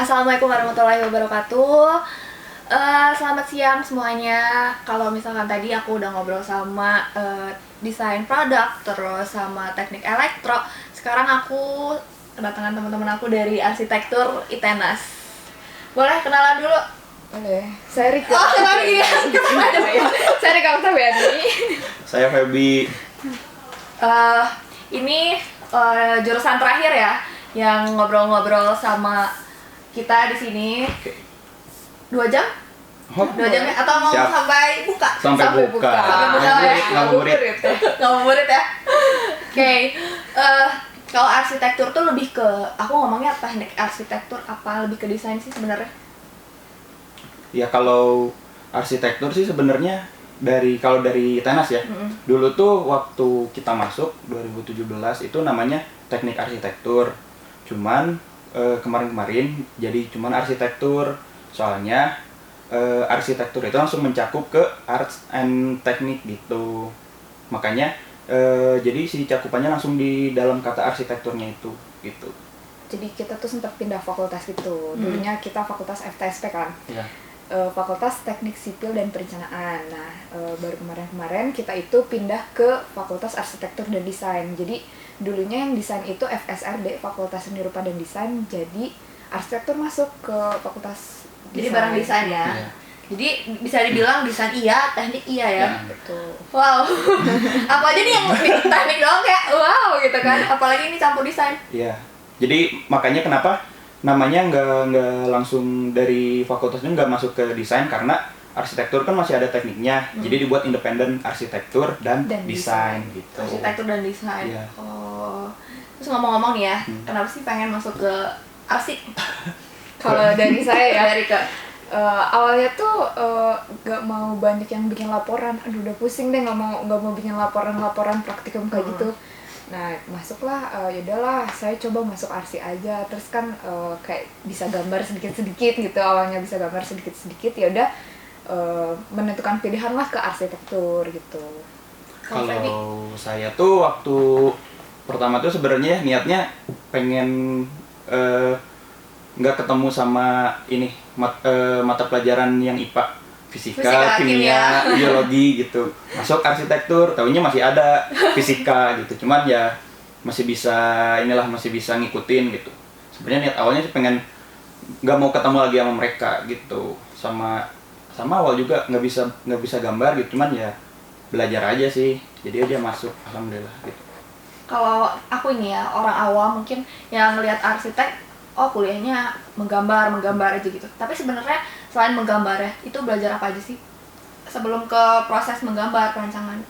Assalamualaikum warahmatullahi wabarakatuh. Selamat siang semuanya. Kalau misalkan tadi aku udah ngobrol sama desain produk, terus sama teknik elektro. Sekarang aku kedatangan teman-teman aku dari arsitektur ITENAS. Boleh kenalan dulu? Boleh. Saya Rika. Oh, sorry. Saya Rika Oktaviani. Saya Feby. Ini jurusan terakhir ya, yang ngobrol-ngobrol sama kita di sini. 2 jam? 2 jam ya? Atau mau Siap. sampai buka? Sampai buka. Ngabuburit ya? Oke. Kalau arsitektur tuh lebih ke, aku ngomongnya teknik arsitektur apa lebih ke desain sih sebenarnya? Ya kalau arsitektur sih sebenarnya kalau dari ITENAS ya. Dulu tuh waktu kita masuk 2017 itu namanya teknik arsitektur. Cuman kemarin-kemarin jadi cuman arsitektur. Soalnya arsitektur itu langsung mencakup ke arts and teknik gitu. Makanya jadi si cakupannya langsung di dalam kata arsitekturnya itu gitu. Jadi kita tuh sempat pindah fakultas gitu. Dulunya kita fakultas FTSP kan. Ya. Fakultas Teknik Sipil dan Perencanaan. Nah, baru kemarin kita itu pindah ke Fakultas Arsitektur dan Desain. Jadi dulunya yang desain itu FSRD, Fakultas Seni Rupa dan Desain. Jadi arsitektur masuk ke Fakultas Jadi barang desain ya? Iya. Jadi bisa dibilang desain iya, teknik iya ya? Betul. Wow. Apa aja nih yang teknik doang kayak wow gitu kan? Apalagi ini campur desain. Iya. Jadi makanya kenapa namanya nggak langsung dari fakultasnya nggak masuk ke desain, karena arsitektur kan masih ada tekniknya. Jadi dibuat independen arsitektur dan desain gitu. Arsitektur dan desain. Iya. Oh. Terus ngomong-ngomong nih ya, kenapa sih pengen masuk ke arsik? Kalau dari saya ya, Dari ke awalnya tuh gak mau banyak yang bikin laporan. Aduh udah pusing deh, gak mau bikin laporan praktikum kayak gitu. Nah masuklah, yaudahlah saya coba masuk arsi aja. Terus kan kayak bisa gambar sedikit-sedikit gitu. Awalnya bisa gambar sedikit-sedikit, ya udah menentukan pilihan lah ke arsitektur gitu. Kalau saya tuh waktu pertama tuh sebenarnya niatnya pengen nggak ketemu sama ini mata pelajaran yang IPA, fisika, kimia, biologi gitu. Masuk arsitektur, tahunya masih ada fisika gitu. Cuman ya masih bisa ngikutin gitu. Sebenarnya niat awalnya sih pengen nggak mau ketemu lagi sama mereka gitu. Sama awal juga nggak bisa gambar gitu. Cuman ya belajar aja sih. Jadi aja masuk, alhamdulillah gitu. kalau aku ini ya orang awam mungkin yang ngelihat arsitek, oh kuliahnya menggambar aja gitu. Tapi sebenarnya selain menggambar ya, itu belajar apa aja sih sebelum ke proses menggambar perancangan?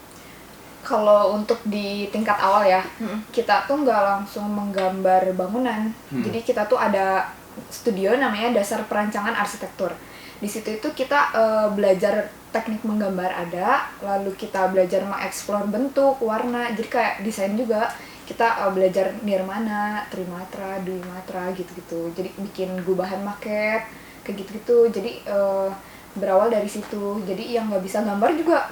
Kalau untuk di tingkat awal ya, kita tuh nggak langsung menggambar bangunan. Jadi kita tuh ada studio namanya Dasar Perancangan Arsitektur. Di situ itu kita belajar teknik menggambar ada, lalu kita belajar mengeksplor bentuk, warna. Jadi kayak desain juga. Kita belajar nirmana, trimatra, dwimatra gitu-gitu. Jadi bikin gubahan maket, kayak gitu-gitu. Jadi berawal dari situ. Jadi yang nggak bisa gambar juga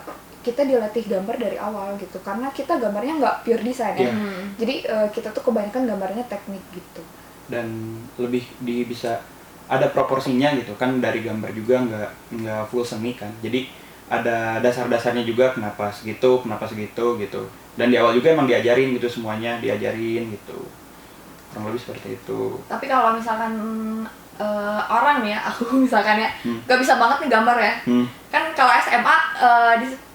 kita dilatih gambar dari awal gitu. Karena kita gambarnya nggak pure desain ya. Jadi kita tuh kebanyakan gambarnya teknik gitu. Dan lebih bisa ada proporsinya gitu kan, dari gambar juga nggak full seni kan. Jadi ada dasar-dasarnya juga, kenapa segitu gitu. Dan di awal juga emang diajarin gitu, semuanya diajarin gitu. Kurang lebih seperti itu. Tapi kalau misalkan orang nih ya, aku misalkan ya gak bisa banget nih gambar ya. Kan kalau SMA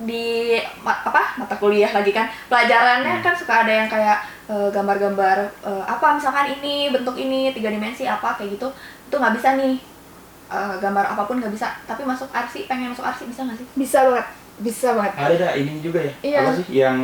di mata kuliah lagi kan pelajarannya kan suka ada yang kayak gambar-gambar apa misalkan ini bentuk ini 3 dimensi apa kayak gitu. Itu nggak bisa nih, gambar apapun nggak bisa. Tapi pengen masuk arsi bisa nggak sih? Bisa banget. Ada ini juga ya. Iya. Apa sih yang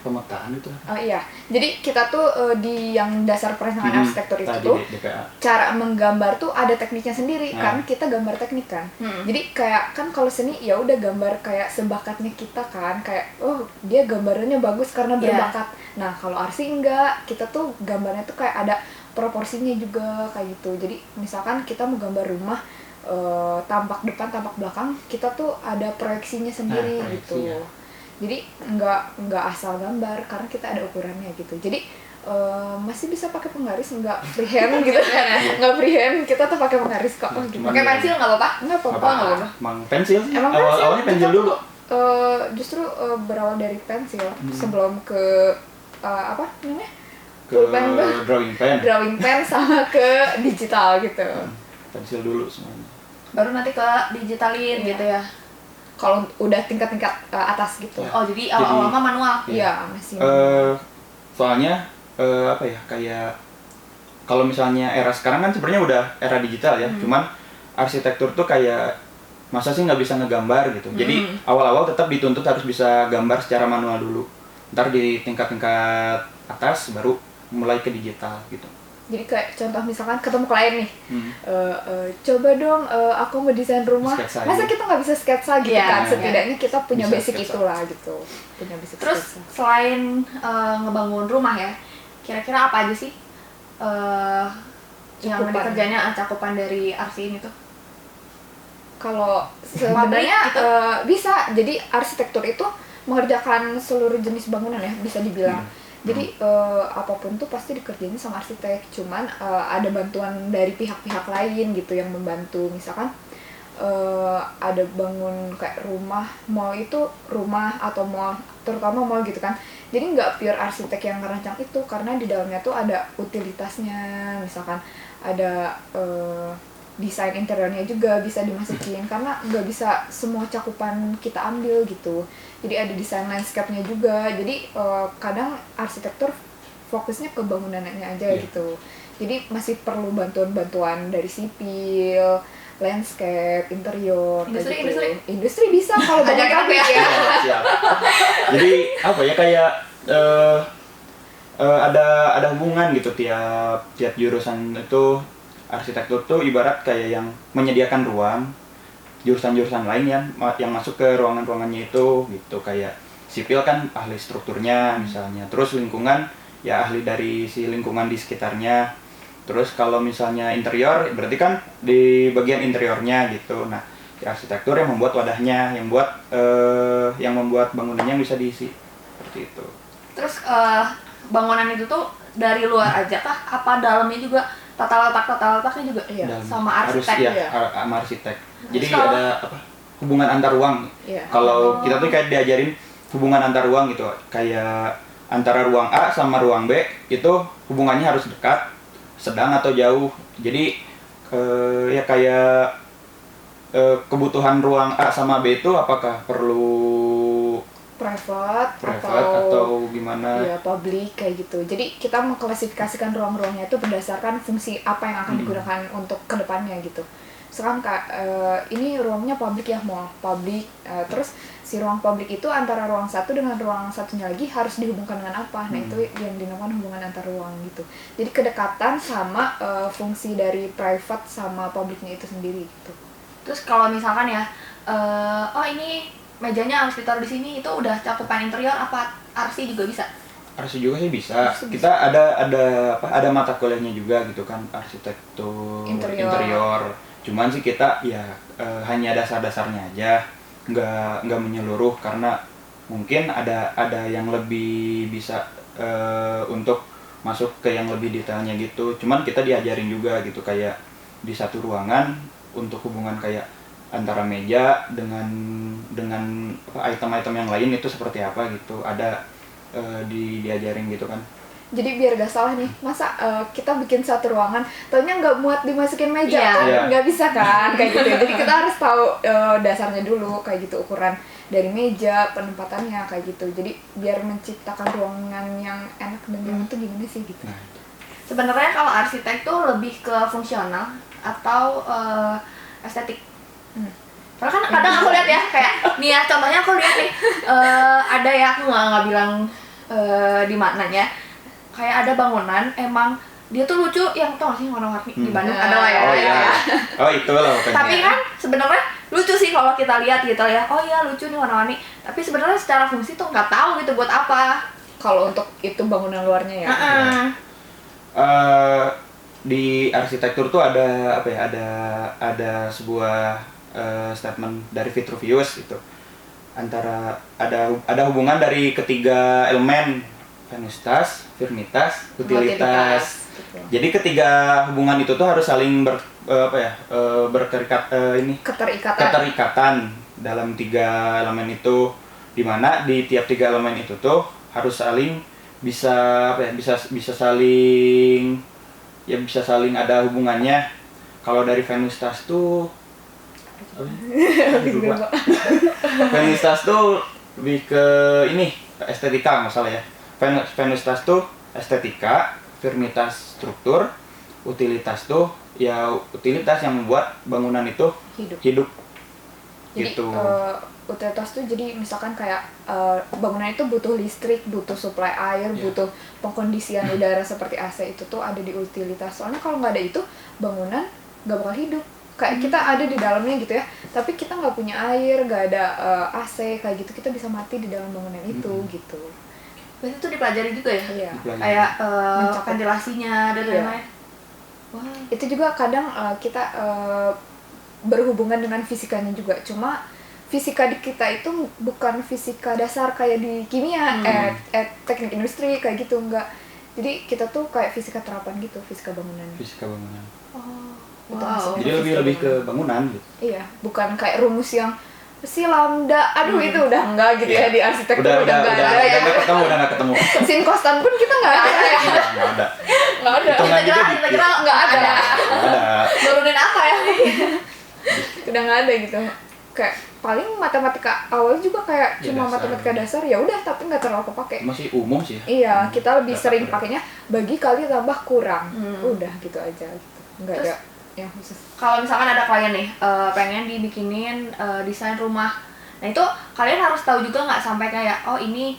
pemetaan itu? Oh iya, jadi kita tuh di yang Dasar Perancangan Arsitektur itu tadi tuh DPA. cara menggambar tuh ada tekniknya sendiri kan. Kita gambar teknik kan. Jadi kayak kan kalau seni ya udah gambar kayak sebakatnya kita kan, kayak oh dia gambarnya bagus karena berbakat. Nah kalau arsi enggak, kita tuh gambarnya tuh kayak ada proporsinya juga kayak gitu. Jadi misalkan kita mau gambar rumah, tampak depan, tampak belakang, kita tuh ada proyeksinya sendiri gitu. Jadi nggak asal gambar karena kita ada ukurannya gitu. Jadi masih bisa pakai penggaris, nggak freehand gitu nggak freehand, kita tuh pakai penggaris kok. Gitu. Pakai pensil nggak apa-apa? Nggak apa-apa. Nggak apa-apa. Emang pensil? Emang Awalnya pensil dulu. Justru berawal dari pensil sebelum ke apa namanya? Ke drawing pen sama ke digital gitu. Pensil dulu semuanya. Baru nanti ke digitalin gitu ya. Kalau udah tingkat-tingkat atas gitu. Oh, jadi awal-awal mah manual. Iya, masih. Soalnya apa ya, kayak kalau misalnya era sekarang kan sebenarnya udah era digital ya. Cuman arsitektur tuh kayak masa sih nggak bisa ngegambar gitu. Jadi awal-awal tetap dituntut harus bisa gambar secara manual dulu. Ntar di tingkat-tingkat atas baru mulai ke digital gitu. Jadi kayak contoh misalkan ketemu klien nih, coba dong aku mau desain rumah, sketsa masa kita nggak bisa sketsa gitu kan? Setidaknya kita punya bisa basic sketsa. itulah gitu, punya basic. Terus sketsa. selain ngebangun rumah ya, kira-kira apa aja sih yang Cakupan. dikerjanya cakupan dari RC ini tuh? Kalau sebenarnya gitu? bisa, jadi arsitektur itu mengerjakan seluruh jenis bangunan ya, bisa dibilang. Jadi apapun tuh pasti dikerjain sama arsitek, cuman ada bantuan dari pihak-pihak lain gitu yang membantu. Misalkan ada bangun kayak rumah, mall itu rumah atau mall, terutama mall gitu kan. Jadi nggak pure arsitek yang ngerancang itu, karena di dalamnya tuh ada utilitasnya, misalkan ada desain interiornya juga bisa dimasukin, karena nggak bisa semua cakupan kita ambil gitu. Jadi ada desain landscape-nya juga. Jadi kadang arsitektur fokusnya ke bangunannya aja gitu. Jadi masih perlu bantuan-bantuan dari sipil, landscape, interior, industri bisa kalau banyak aku ya. Siap. Jadi apa ya, kayak ada hubungan gitu tiap jurusan itu. Arsitektur tuh ibarat kayak yang menyediakan ruang, jurusan-jurusan lain yang masuk ke ruangan-ruangannya itu gitu. Kayak sipil kan ahli strukturnya misalnya, terus lingkungan ya ahli dari si lingkungan di sekitarnya. Terus kalau misalnya interior berarti kan di bagian interiornya gitu. Nah, arsitektur yang membuat wadahnya, yang membuat bangunannya yang bisa diisi seperti itu. Terus bangunan itu tuh dari luar aja kah? Apa dalamnya juga tata letaknya juga sama arsitek? Sama arsitek. Jadi ada hubungan antar ruang. Iya. Kalau kita tuh kayak diajarin hubungan antar ruang gitu, kayak antara ruang A sama ruang B itu hubungannya harus dekat, sedang atau jauh. Jadi ya kayak kebutuhan ruang A sama B itu apakah perlu private atau gimana? Ya, public kayak gitu. Jadi kita mengklasifikasikan ruang-ruangnya itu berdasarkan fungsi apa yang akan digunakan untuk kedepannya gitu. Sekarang ini ruangnya public ya, mall public. Terus si ruang public itu antara ruang satu dengan ruang satunya lagi harus dihubungkan dengan apa? Nah itu yang dinamakan hubungan antar ruang gitu. Jadi kedekatan sama fungsi dari private sama publicnya itu sendiri gitu. Terus kalau misalkan ya, ini mejanya harus ditaruh di sini, itu udah cakupan interior apa RC juga bisa? RC juga sih bisa. Kita ada mata kuliahnya juga gitu kan, arsitektur interior. Cuman sih kita ya hanya dasar-dasarnya aja, nggak menyeluruh, karena mungkin ada yang lebih bisa untuk masuk ke yang lebih detailnya gitu. Cuman kita diajarin juga gitu, kayak di satu ruangan untuk hubungan kayak antara meja dengan item-item yang lain itu seperti apa gitu, ada diajarin gitu kan. Jadi biar gak salah nih, masa kita bikin satu ruangan taunya nggak muat dimasukin meja, nggak bisa kan kayak gitu. Jadi kita harus tahu dasarnya dulu kayak gitu, ukuran dari meja, penempatannya kayak gitu. Jadi biar menciptakan ruangan yang enak dan nyaman tuh gimana sih gitu. Sebenarnya kalau arsitek tuh lebih ke fungsional atau estetik. Soalnya kan kadang aku lihat ya, kayak nih ya, contohnya aku lihat nih, ada ya, aku nggak bilang di mananya, kayak ada bangunan emang dia tuh lucu, yang tau gak sih warna-warni di Bandung ada lah ya. Oh iya. Oh itu lah pokoknya. Tapi kan sebenarnya lucu sih kalau kita lihat gitu ya. Oh iya lucu nih warna-warni. Tapi sebenarnya secara fungsi tuh nggak tahu gitu buat apa. Kalau untuk itu bangunan luarnya ya. Di arsitektur tuh ada apa ya? Ada sebuah statement dari Vitruvius itu, antara ada hubungan dari ketiga elemen Venusitas, Firmitas, Utilitas. Gitu. Jadi ketiga hubungan itu tuh harus saling keterikatan dalam tiga elemen itu, dimana di tiap tiga elemen itu tuh harus saling bisa saling ada hubungannya. Kalau dari Venusitas tuh Venusitas tuh lebih ke ini estetika nggak salah ya. Venusitas tuh estetika, Firmitas struktur, Utilitas tuh ya utilitas yang membuat bangunan itu hidup. Jadi gitu. Utilitas tuh jadi misalkan kayak bangunan itu butuh listrik, butuh suplai air, butuh pengkondisian udara seperti AC, itu tuh ada di utilitas. Soalnya kalau nggak ada itu bangunan nggak bakal hidup. Kayak kita ada di dalamnya gitu ya, tapi kita nggak punya air, nggak ada AC kayak gitu, kita bisa mati di dalam bangunan itu gitu. Berarti itu dipelajari juga ya? Iya. Kayak ventilasinya dan lain-lain. Wah. Itu juga kadang kita berhubungan dengan fisikanya juga. Cuma fisika di kita itu bukan fisika dasar kayak di kimia, teknik industri kayak gitu, enggak. Jadi kita tuh kayak fisika terapan gitu, fisika bangunan. Fisika bangunan. Oh. Wow. Jadi lebih ke bangunan gitu. Iya, bukan kayak rumus yang si lambda, aduh itu udah enggak gitu ya di arsitektur udah enggak ketemu. Sin kostan pun kita enggak ada ya. Enggak ada. Hitungan juga integral nggak ada. Nurunin apa ya? Udah enggak ada gitu. Kayak paling matematika awal juga kayak cuma matematika dasar ya udah, tapi nggak terlalu kepake. Masih umum sih ya. Iya, kita lebih sering pakainya bagi kali tambah kurang. Udah gitu aja gitu. Enggak ada yang khusus. Kalau misalkan ada klien nih pengen dibikinin desain rumah, nah itu kalian harus tahu juga nggak sampai kayak ini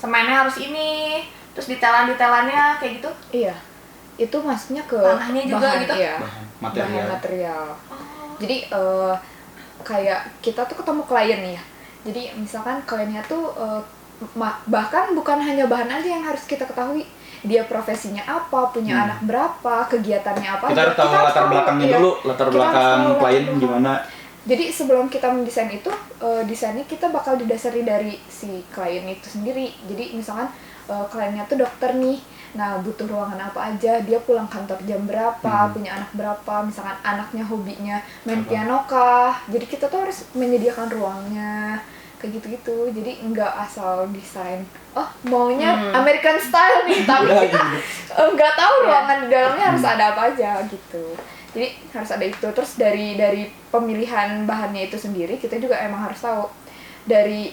semennya harus ini, terus detailan-detailannya kayak gitu? Iya, itu maksudnya ke tanahnya juga bahan, gitu? Iya, bahan material. Jadi kayak kita tuh ketemu klien nih ya, jadi misalkan kliennya tuh bahkan bukan hanya bahan aja yang harus kita ketahui, dia profesinya apa, punya anak berapa, kegiatannya apa. Kita harus tahu latar belakangnya dulu, latar belakang klien gimana. Jadi sebelum kita mendesain itu, desainnya kita bakal didasari dari si klien itu sendiri. Jadi misalkan kliennya tuh dokter nih, nah butuh ruangan apa aja, dia pulang kantor jam berapa, punya anak berapa, misalkan anaknya hobinya main piano kah. Jadi kita tuh harus menyediakan ruangnya kayak gitu-gitu. Jadi nggak asal desain maunya American style nih, tapi kita nggak tahu ruangan di dalamnya harus ada apa aja gitu. Jadi harus ada itu. Terus dari pemilihan bahannya itu sendiri kita juga emang harus tahu dari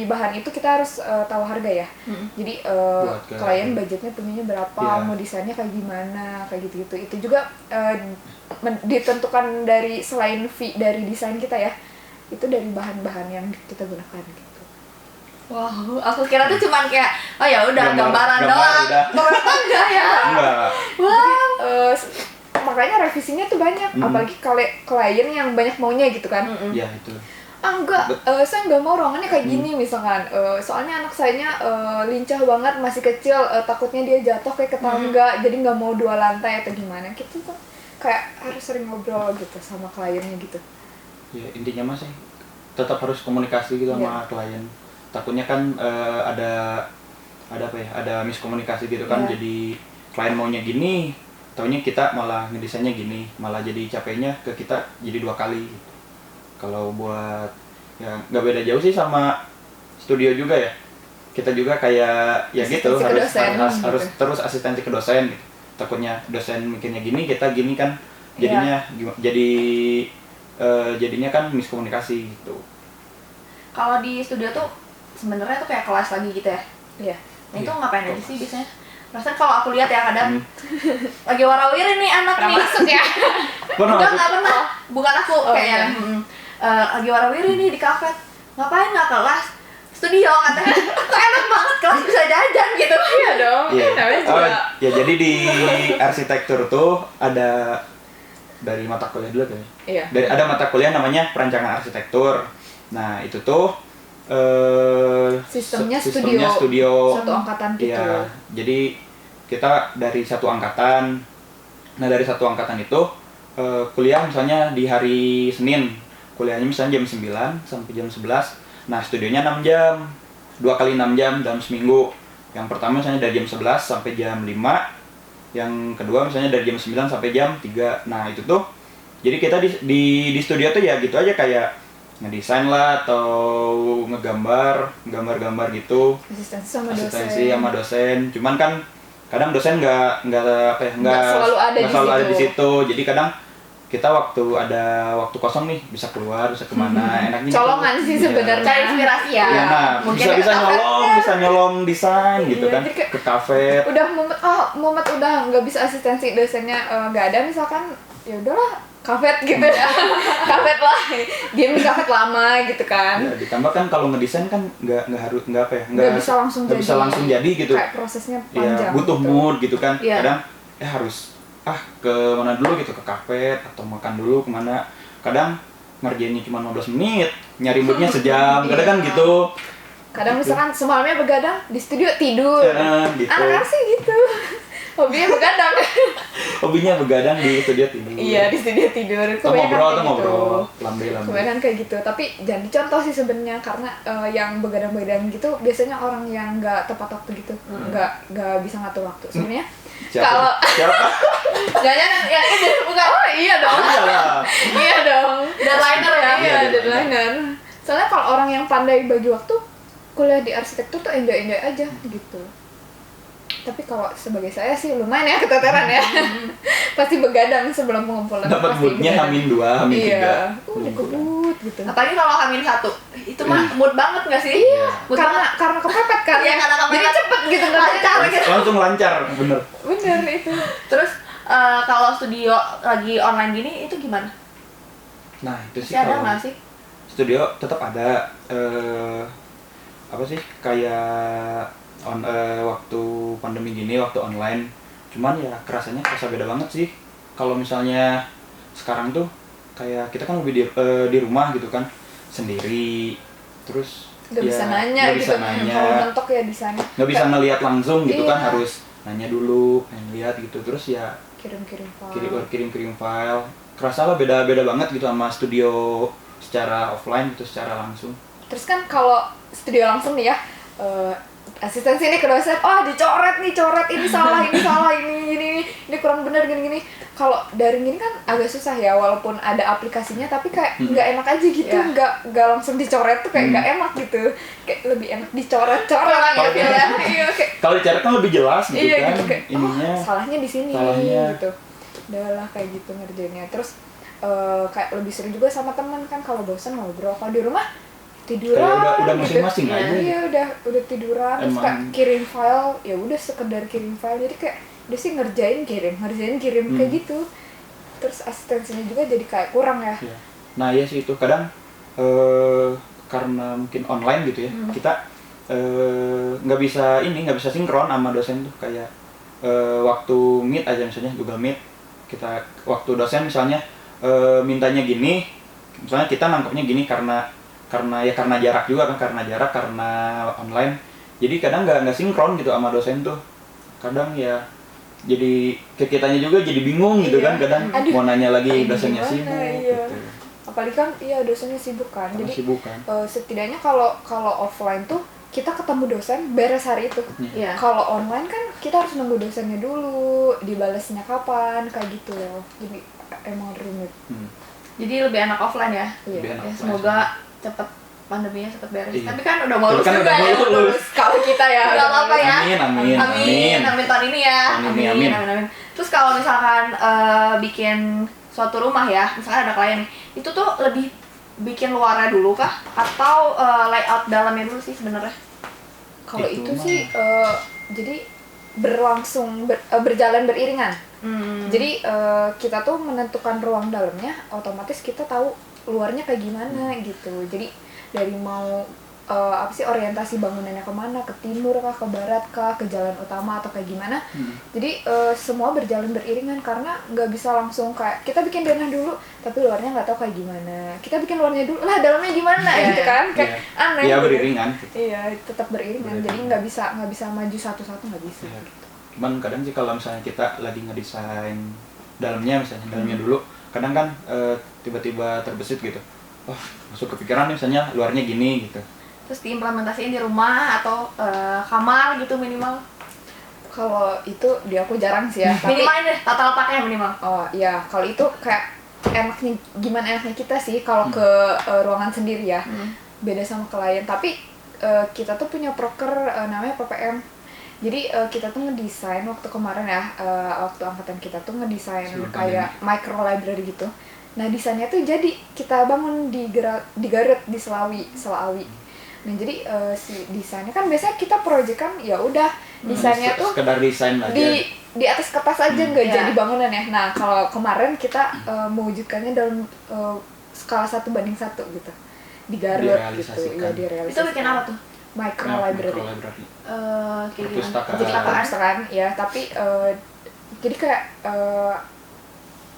bahan itu kita harus tahu harga ya. Jadi klien budgetnya punyanya berapa, mau desainnya kayak gimana, kayak gitu-gitu. Itu juga ditentukan dari selain fee dari desain kita ya, itu dari bahan-bahan yang kita gunakan gitu. Wow, aku kira tuh cuman kayak ya udah gambaran doang. Ternyata enggak ya. Enggak. Wow. Makanya revisinya tuh banyak, apalagi kalau klien yang banyak maunya gitu kan. Iya, itu. Enggak, saya nggak mau ruangannya kayak gini misalkan. Soalnya anak saya lincah banget, masih kecil, takutnya dia jatuh kayak ke tangga, jadi nggak mau 2 lantai atau gimana. Gitu tuh kayak harus sering ngobrol gitu sama kliennya gitu. Ya intinya sih tetap harus komunikasi gitu sama klien. Takutnya kan ada miskomunikasi gitu kan. Jadi klien maunya gini, taunya kita malah ngedesainnya gini, malah jadi capeknya ke kita jadi 2 kali gitu. Kalau buat ya nggak beda jauh sih sama studio juga ya, kita juga kayak ya gitu harus terus asistensi ke dosen gitu. Takutnya dosen mikirnya gini, kita gini kan jadinya jadinya kan miskomunikasi gitu. Kalau di studio tuh sebenarnya tuh kayak kelas lagi gitu ya. Iya. Nah itu ngapain aja sih biasanya? Rasanya kalau aku lihat ya kadang lagi warawiri nih anak nih. Masuk ya. Enggak pernah. Bukan aku kayaknya. Lagi warawiri nih di kafe. Ngapain nggak kelas? Studio katanya. Kok enak banget kelas bisa jajan gitu. Iya dong. Ya jadi di arsitektur tuh ada dari mata kuliah dulu kan. Iya. Ada mata kuliah namanya perancangan arsitektur. Nah, itu tuh sistemnya studio satu angkatan gitu. Iya. Jadi kita dari satu angkatan. Nah, dari satu angkatan itu kuliah misalnya di hari Senin. Kuliahnya misalnya jam 9 sampai jam 11. Nah, studionya 6 jam. 2 kali 6 jam dalam seminggu. Yang pertama misalnya dari jam 11 sampai jam 5, yang kedua misalnya dari jam 9 sampai jam 3. Nah itu tuh, jadi kita di studio tuh ya gitu aja, kayak ngedesain lah atau gambar gitu, asistensi sama dosen. Cuman kan kadang dosen nggak selalu ada di situ. Jadi kadang kita waktu ada waktu kosong nih bisa keluar, bisa kemana, enaknya colongan gitu. sih sebenarnya. Cari inspirasi ya. Iya, nah, Mungkin bisa nyolong desain gitu kan, jadi kayak ke kafe. Udah mumet udah nggak bisa asistensi dosennya nggak ada misalkan, ya udahlah kafet gitu ya. Kafet lah, diem di kafet lama gitu kan. Ya, ditambah kan kalau ngedesain kan nggak bisa langsung jadi gitu. Kayak prosesnya panjang. Ya, butuh gitu. mood gitu kan. Iya. Kadang harus ke mana dulu gitu, ke kafe atau makan dulu kemana. Kadang ngerjainnya cuma 15 menit, nyari moodnya sejam. Kadang kan gitu. Kadang gitu. misalkan semalamnya begadang di studio tidur. Gitu. Anak-anak sih gitu. Hobinya begadang. Hobinya begadang di studio tidur. Iya, di studio tidur. Atau ngobrol, lambe. Kebanyakan kayak gitu, tapi jangan dicontoh sih sebenarnya, karena yang begadang-begadang gitu biasanya orang yang nggak tepat waktu gitu, nggak bisa ngatur waktu. Sebenarnya kalau jangan yang itu bukan, iya dong, iya dong, deadliner ya. Iya, deadliner. Soalnya kalau orang yang pandai bagi waktu, kuliah di arsitektur tuh enjoy aja gitu. Tapi kalau sebagai saya sih lumayan ya keteteran ya. Pasti begadang sebelum pengumpulan. Dapat moodnya H-2, H-3. Iya. Dikebut gitu. Apalagi kalau H-1. Itu mah mood banget nggak sih? Iya. Mood banget. Karena kepepet kan. Iya, karena kepepet. Jadi cepet gitu Lancar gitu. Langsung lancar, bener. Bener itu. Terus kalau studio lagi online gini itu gimana? Nah itu sih Masih ada kalau nggak sih? studio tetap ada apa sih, kayak waktu pandemi gini, waktu online. Cuman ya kerasa beda banget sih. Kalau misalnya sekarang tuh kayak kita kan lebih di rumah gitu kan, sendiri. Terus Gak bisa nanya gitu. Kalau mentok ya di sana. Gak bisa ngeliat langsung gitu Iya. kan, harus nanya dulu, lihat gitu. Terus ya Kirim-kirim file. kirim file. Kerasa lah beda banget gitu sama studio secara offline gitu, secara langsung. Terus kan kalau studio langsung nih ya, asistensi ini ke dosen, dicoret ini salah ini kurang benar gini. Kalau daring gini kan agak susah ya, walaupun ada aplikasinya, tapi kayak nggak enak aja gitu, nggak langsung dicoret tuh kayak nggak enak gitu, kayak lebih enak dicoret ya. Kalau dicoret kan lebih jelas gitu iya, kan, gitu, kayak, ininya. Salahnya di sini gitu, udahlah kayak gitu ngerjainnya. Terus kayak lebih seru juga sama teman kan, kalau bosan ngobrol. Kalau di rumah tiduran udah gitu. masing-masing aja. Iya, udah tiduran. Terus kayak kirim file, ya udah sekedar kirim file. Jadi kayak udah sih ngerjain kirim kayak gitu. Terus asistensinya juga jadi kayak kurang ya. Nah iya sih itu kadang karena mungkin online gitu ya, kita nggak bisa sinkron sama dosen tuh. Kayak waktu meet aja, misalnya Google Meet, kita waktu dosen misalnya mintanya gini, misalnya kita nangkepnya gini karena jarak juga kan, karena online. Jadi kadang nggak sinkron gitu sama dosen tuh. Kadang ya jadi kitanya juga jadi bingung gitu kan, kadang mau nanya lagi dosennya sibuk gitu. Apalagi kan dosennya sibuk kan. Jadi sibuk kan. Setidaknya kalau offline tuh kita ketemu dosen beres hari itu. Iya. Kalau online kan kita harus nunggu dosennya dulu, dibalasnya kapan, kayak gitu loh. Jadi emang rumit. Jadi lebih enak offline ya. Lebih enak Ya, offline. semoga cepet pandeminya cepet beres. Iya. Tapi kan udah mau lulus Kan juga udah ya. mau lulus. Kalau kita ya Nggak apa-apa ya. Amin. Amin tahun ini ya. Amin. Terus kalau misalkan bikin suatu rumah ya, misalkan ada klien nih, itu tuh lebih bikin luarnya dulu kah atau layout dalamnya dulu sih sebenarnya? Kalau Itu itu sih jadi berjalan beriringan. Jadi kita tuh menentukan ruang dalamnya, otomatis kita tahu luarnya kayak gimana gitu. Jadi dari mau orientasi bangunannya kemana, ke timur kah, ke barat kah, ke jalan utama atau kayak gimana. Jadi semua berjalan beriringan, karena nggak bisa langsung kayak kita bikin denah dulu tapi luarnya nggak tahu kayak gimana, kita bikin luarnya dulu lah dalamnya gimana gitu kan, kayak aneh. Iya, gitu. beriringan. Iya, tetap beriringan. Jadi nggak bisa maju satu-satu, nggak bisa. Iya. Cuman kadang sih kalau misalnya kita lagi ngedesain dalamnya, misalnya dalamnya dulu, kadang kan tiba-tiba terbesit gitu, masuk kepikiran nih misalnya luarnya gini gitu. terus diimplementasiin di rumah atau kamar gitu minimal? Kalau itu di aku jarang sih ya. Minimal ini deh, tata letaknya minimal. Oh iya, kalau itu kayak enaknya gimana enaknya kita sih kalau ke ruangan sendiri ya. Beda sama klien. Tapi kita tuh punya proker namanya PPM. Jadi kita tuh ngedesain waktu kemarin ya, waktu angkatan kita tuh ngedesain kayak micro library gitu. Nah desainnya tuh jadi kita bangun di Garut di Selawi. Nah jadi si desainnya kan biasanya kita project kan ya udah desainnya tuh sekedar desain aja di atas kertas aja nggak jadi bangunan ya. Nah kalau kemarin kita mewujudkannya dalam skala 1:1 gitu di Garut gitu ya, direalisasikan. Itu bikin apa tuh? Micro library. Perpustakaan. Jadi perpustakaan ya, tapi jadi kayak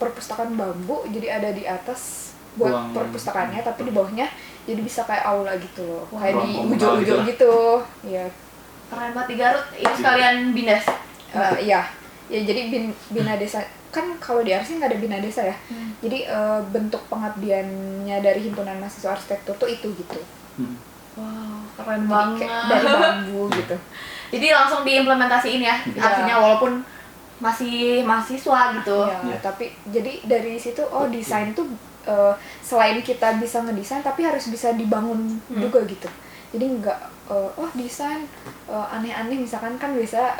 perpustakaan bambu, jadi ada di atas buat perpustakaannya, tapi di bawahnya jadi bisa kayak aula gitu loh, kayak di ujung-ujung gitu. Ya. Keren banget di Garut. Itu sekalian BINDES. Iya. Ya jadi bina desa kan kalau di Arsi nggak ada bina desa ya. Jadi bentuk pengabdiannya dari himpunan mahasiswa arsitektur tuh itu gitu. Wow, keren banget. Dari bambu gitu. Jadi langsung diimplementasiin ya. Artinya walaupun masih mahasiswa gitu. Ya, tapi jadi dari situ desain tuh selain kita bisa ngedesain tapi harus bisa dibangun juga gitu. Jadi nggak desain aneh-aneh misalkan kan bisa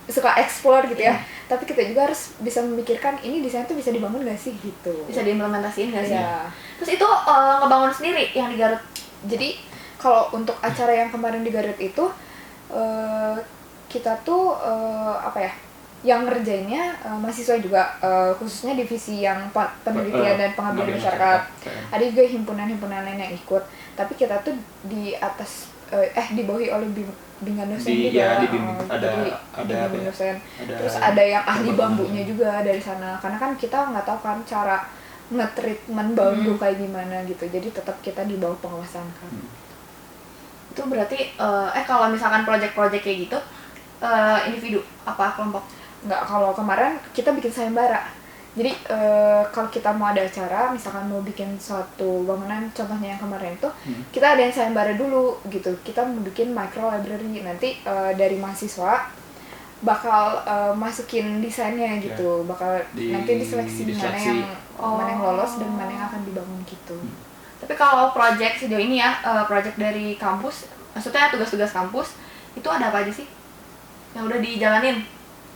suka explore gitu ya. Tapi kita juga harus bisa memikirkan ini desain tuh bisa dibangun nggak sih gitu. Bisa diimplementasiin nggak sih? Ya. Terus itu ngebangun sendiri yang di Garut. Jadi kalau untuk acara yang kemarin di Garut itu kita tuh yang ngerjainnya mahasiswa juga, khususnya divisi yang penelitian dan pengabdian masyarakat. Ada juga himpunan-himpunan lain yang ikut. Tapi kita tuh di atas dibawahi oleh bimbingan dosen juga. Ada bimbingan dosen. Terus ada yang ahli bambunya juga dari sana. Karena kan kita nggak tahu kan cara nge-treatment bambu kayak gimana gitu. Jadi tetap kita di bawah pengawasan kan. Itu berarti kalau misalkan project-project kayak gitu individu apa kelompok? Nggak, kalau kemarin kita bikin sayembara. Jadi kalau kita mau ada acara, misalkan mau bikin suatu bangunan, contohnya yang kemarin itu, kita ada yang sayembara dulu gitu. Kita mau bikin micro library. Nanti dari mahasiswa bakal masukin desainnya gitu. Bakal nanti diseleksi mana yang lolos dan mana yang akan dibangun gitu. Tapi kalau project sejauh ini ya, project dari kampus, maksudnya tugas-tugas kampus, itu ada apa aja sih yang udah dijalanin?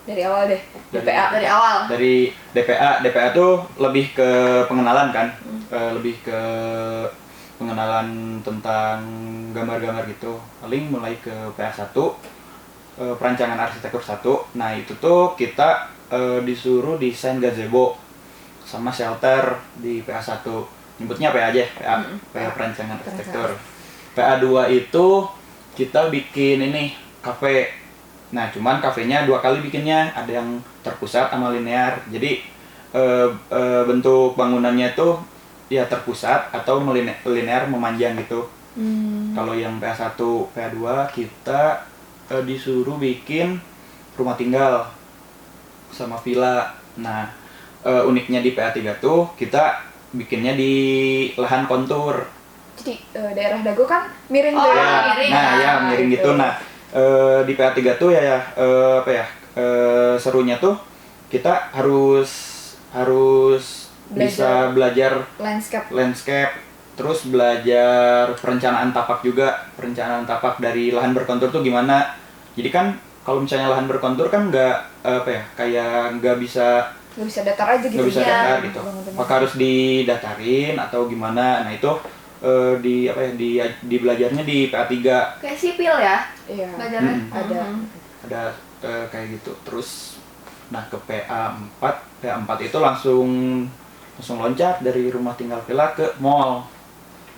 Dari awal deh, DPA. Dari awal. Dari DPA tuh lebih ke pengenalan kan, lebih ke pengenalan tentang gambar-gambar gitu. Paling mulai ke PA1, perancangan arsitektur 1. Nah itu tuh kita disuruh desain gazebo sama shelter di PA1. Nyebutnya PA aja, PA perancangan arsitektur. PA2 itu kita bikin ini kafe. Nah, cuman kafenya 2 kali bikinnya, ada yang terpusat sama linear. Jadi bentuk bangunannya tuh ya terpusat atau linear memanjang gitu. Kalau yang PA1, PA2 kita disuruh bikin rumah tinggal sama villa. Nah, uniknya di PA3 tuh kita bikinnya di lahan kontur. Jadi daerah dago kan miring tuh. Miring. Nah, ya miring gitu. Nah, di PA3 tuh serunya tuh kita harus bisa belajar landscape, terus belajar perencanaan tapak juga, perencanaan tapak dari lahan berkontur tuh gimana. Jadi kan kalau misalnya lahan berkontur kan kayak nggak bisa datar aja gitu. Nggak bisa datar gitu. Apakah harus didatarin atau gimana? Nah itu di belajarnya di PA3. Kayak sipil ya? Iya. Belajarnya ada kayak gitu. Terus nah ke PA4 itu langsung loncat dari rumah tinggal villa ke mall.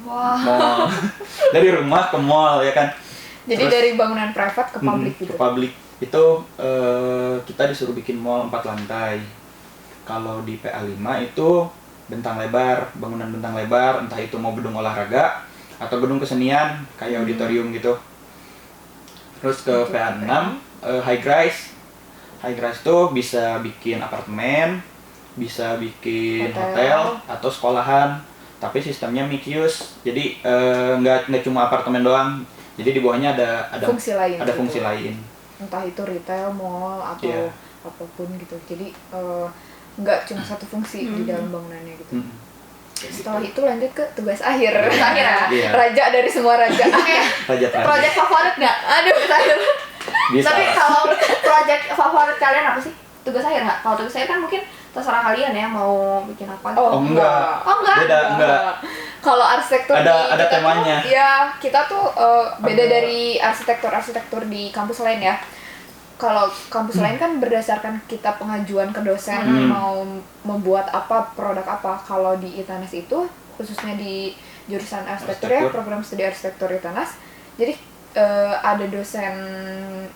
Wow. Mall. Dari rumah ke mall ya kan. Jadi terus, dari bangunan private ke publik gitu. Ke publik itu kita disuruh bikin mall 4 lantai. Kalau di PA5 itu bangunan bentang lebar, entah itu mau gedung olahraga atau gedung kesenian kayak auditorium gitu. Terus ke PA6 high rise tuh bisa bikin apartemen, bisa bikin hotel atau sekolahan. tapi sistemnya mixed use. Jadi nggak cuma apartemen doang. Jadi di bawahnya ada fungsi lain. Ada gitu. fungsi lain. Entah itu retail, mall atau apapun gitu. Jadi nggak cuma satu fungsi di dalam bangunannya gitu. Setelah itu lanjut ke tugas akhir. Tugas akhir ya? Iya. Raja dari semua raja. Raja Project favorit nggak? Aduh, terakhir. Bisa. Tapi kalau project favorit kalian apa sih? Tugas akhir nggak? Kalau tugas akhir kan mungkin terserah kalian ya mau bikin apa gitu. Oh enggak. Oh enggak? Beda, enggak. Kalau arsitektur Ada kita temanya. Tuh, ya kita tuh beda dari arsitektur di kampus lain ya. Kalau kampus lain kan berdasarkan kita pengajuan ke dosen mau membuat apa, produk apa. Kalau di ITANAS itu khususnya di jurusan arsitektur ya, program studi arsitektur ITANAS. Jadi ada dosen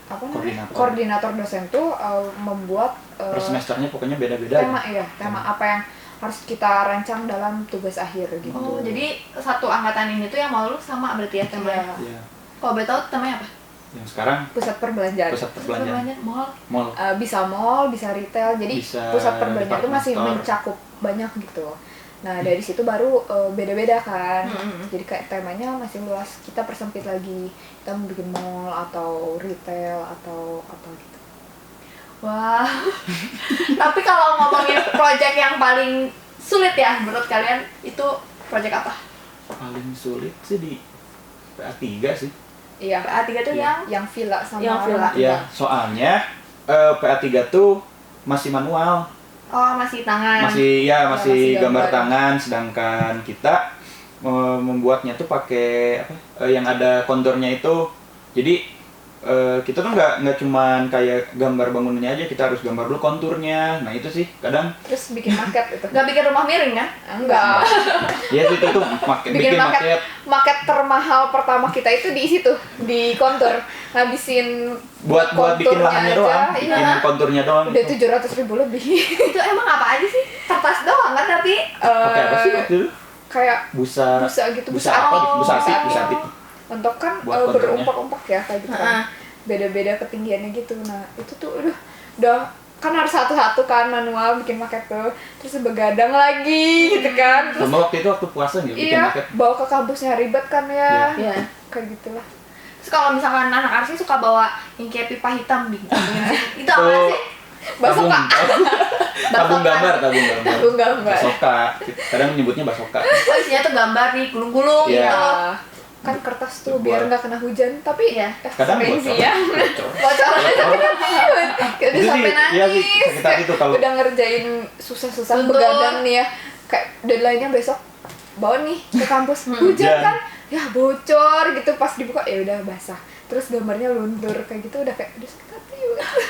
apa namanya? Koordinator dosen tuh membuat per semesternya pokoknya beda-beda. Tema apa yang harus kita rancang dalam tugas akhir gitu. Oh, jadi satu angkatan ini tuh yang mau lu sama berarti ya temanya. Iya. Kalau boleh tahu temanya apa? Yang sekarang Pusat perbelanjaan. Mall. Bisa mall, bisa retail. Jadi pusat perbelanjaan itu masih mencakup banyak gitu. Nah, dari situ baru beda-beda kan. Jadi kayak temanya masih luas. Kita persempit lagi. Kita mau bikin mall atau retail atau apa gitu. Wah. Tapi kalau ngomongin project yang paling sulit ya menurut kalian itu project apa? paling sulit sih di PA3 sih. Iya. PA3 tuh yang villa sama yang villa. Iya, soalnya PA3 tuh masih manual. Oh, masih tangan. Masih gambar tangan, sedangkan kita membuatnya tuh pakai yang ada konturnya itu. Jadi kita tuh nggak cuman kayak gambar bangunannya aja, kita harus gambar dulu konturnya. Nah itu sih kadang. Terus bikin maket itu. Nggak bikin rumah miring kan? Enggak. Ya itu bikin maket. Maket termahal pertama kita itu di situ, di kontur. Ngabisin buat bikin lahannya doang, bikin konturnya doang. Udah 700.000 lebih. Itu emang apa aja sih? Kertas doang kan tapi pakai apa sih waktu itu? Kayak busa gitu, busa atik. Untuk kan berumpak-umpak ya kayak gitu kan. Beda-beda ketinggiannya gitu. Nah, itu tuh udah kan harus satu-satu kan manual bikin maket tuh. Terus begadang lagi gitu kan. Terus waktu puasa gitu bikin maket. Bawa ke kampusnya ribet kan ya. Iya. Kayak gitulah. Terus kalau misalkan anak arsi suka bawa yang kayak pipa hitam di itu apa sih? Basoka. Tabung gambar. Basoka. Kadang menyebutnya basoka. Oh, isinya tuh gambar nih gulung-gulung gitu. Kan kertas tuh biar nggak kena hujan, tapi kadang sih ya. Bocor. Kita sampai nangis. Iya sih, sakit hati tuh kalau udah ngerjain susah-susah begadang nih ya. Kayak deadline-nya besok bawa nih ke kampus. Hujan kan? Ya bocor gitu, pas dibuka ya udah basah. Terus gambarnya luntur kayak gitu udah sakit hati banget.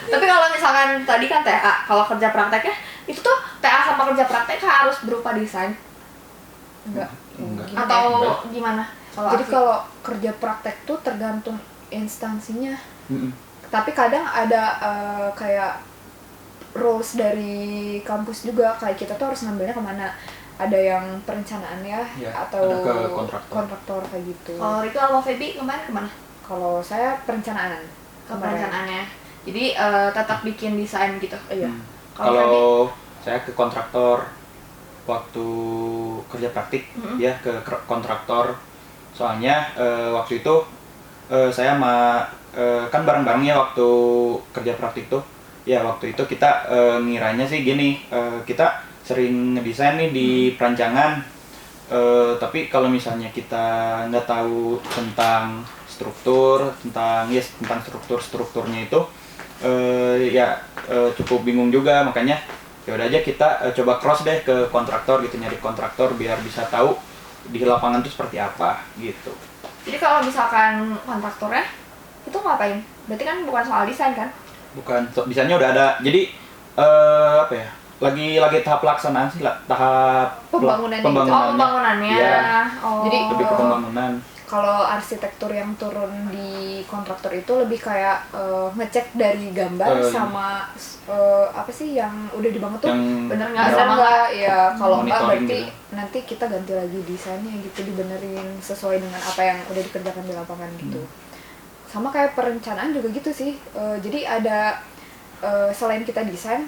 Tapi kalau misalkan tadi kan TA, kalau kerja prakteknya itu tuh TA sama kerja praktek harus berupa desain. Enggak. Atau gimana? Jadi kalau kerja praktek tuh tergantung instansinya. Tapi kadang ada kayak rules dari kampus juga, kayak kita tuh harus ngambilnya kemana. Ada yang perencanaan ya atau ke kontraktor kayak gitu. Kalau itu sama Feby kemana? Kalau saya perencanaan. Perencanaannya. Jadi tetap bikin desain gitu. Iya. Kalau saya ke kontraktor waktu kerja praktik ya ke kontraktor. Soalnya waktu itu saya kan bareng-bareng ya waktu kerja praktik tuh. Ya waktu itu kita ngiranya sih gini, kita sering ngedesain nih di perancangan, tapi kalau misalnya kita nggak tahu tentang tentang strukturnya itu cukup bingung juga. Makanya ya udah aja kita coba cross deh ke kontraktor gitu, nyari kontraktor biar bisa tahu di lapangan tuh seperti apa gitu. Jadi kalau misalkan kontraktornya itu ngapain? Berarti kan bukan soal desain kan? Bukan, desainnya udah ada. Jadi lagi tahap pelaksanaan sih, tahap pembangunannya. Ya. Jadi lebih ke pembangunan. Kalau arsitektur yang turun di kontraktor itu lebih kayak ngecek dari gambar sama apa sih yang udah dibangun tuh bener nggak ya. Kalau enggak berarti gitu. nanti kita ganti lagi desainnya gitu, dibenerin sesuai dengan apa yang udah dikerjakan di lapangan gitu. Sama kayak perencanaan juga gitu sih. Jadi ada selain kita desain,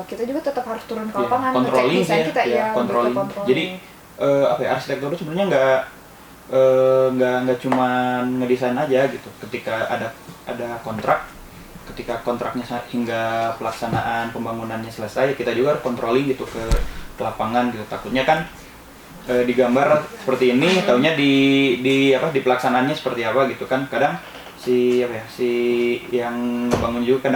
kita juga tetap harus turun ke Iya, lapangan ngecek controlling desain sih ya. kita Iya, ya, controlling. controlling. Jadi apa ya, arsitektur itu sebenarnya nggak cuma ngedesain aja gitu. Ketika ada kontrak, ketika kontraknya hingga pelaksanaan pembangunannya selesai, kita juga harus controlling gitu ke lapangan gitu. Takutnya kan digambar seperti ini, taunya di pelaksanaannya seperti apa gitu kan. Kadang si yang bangun juga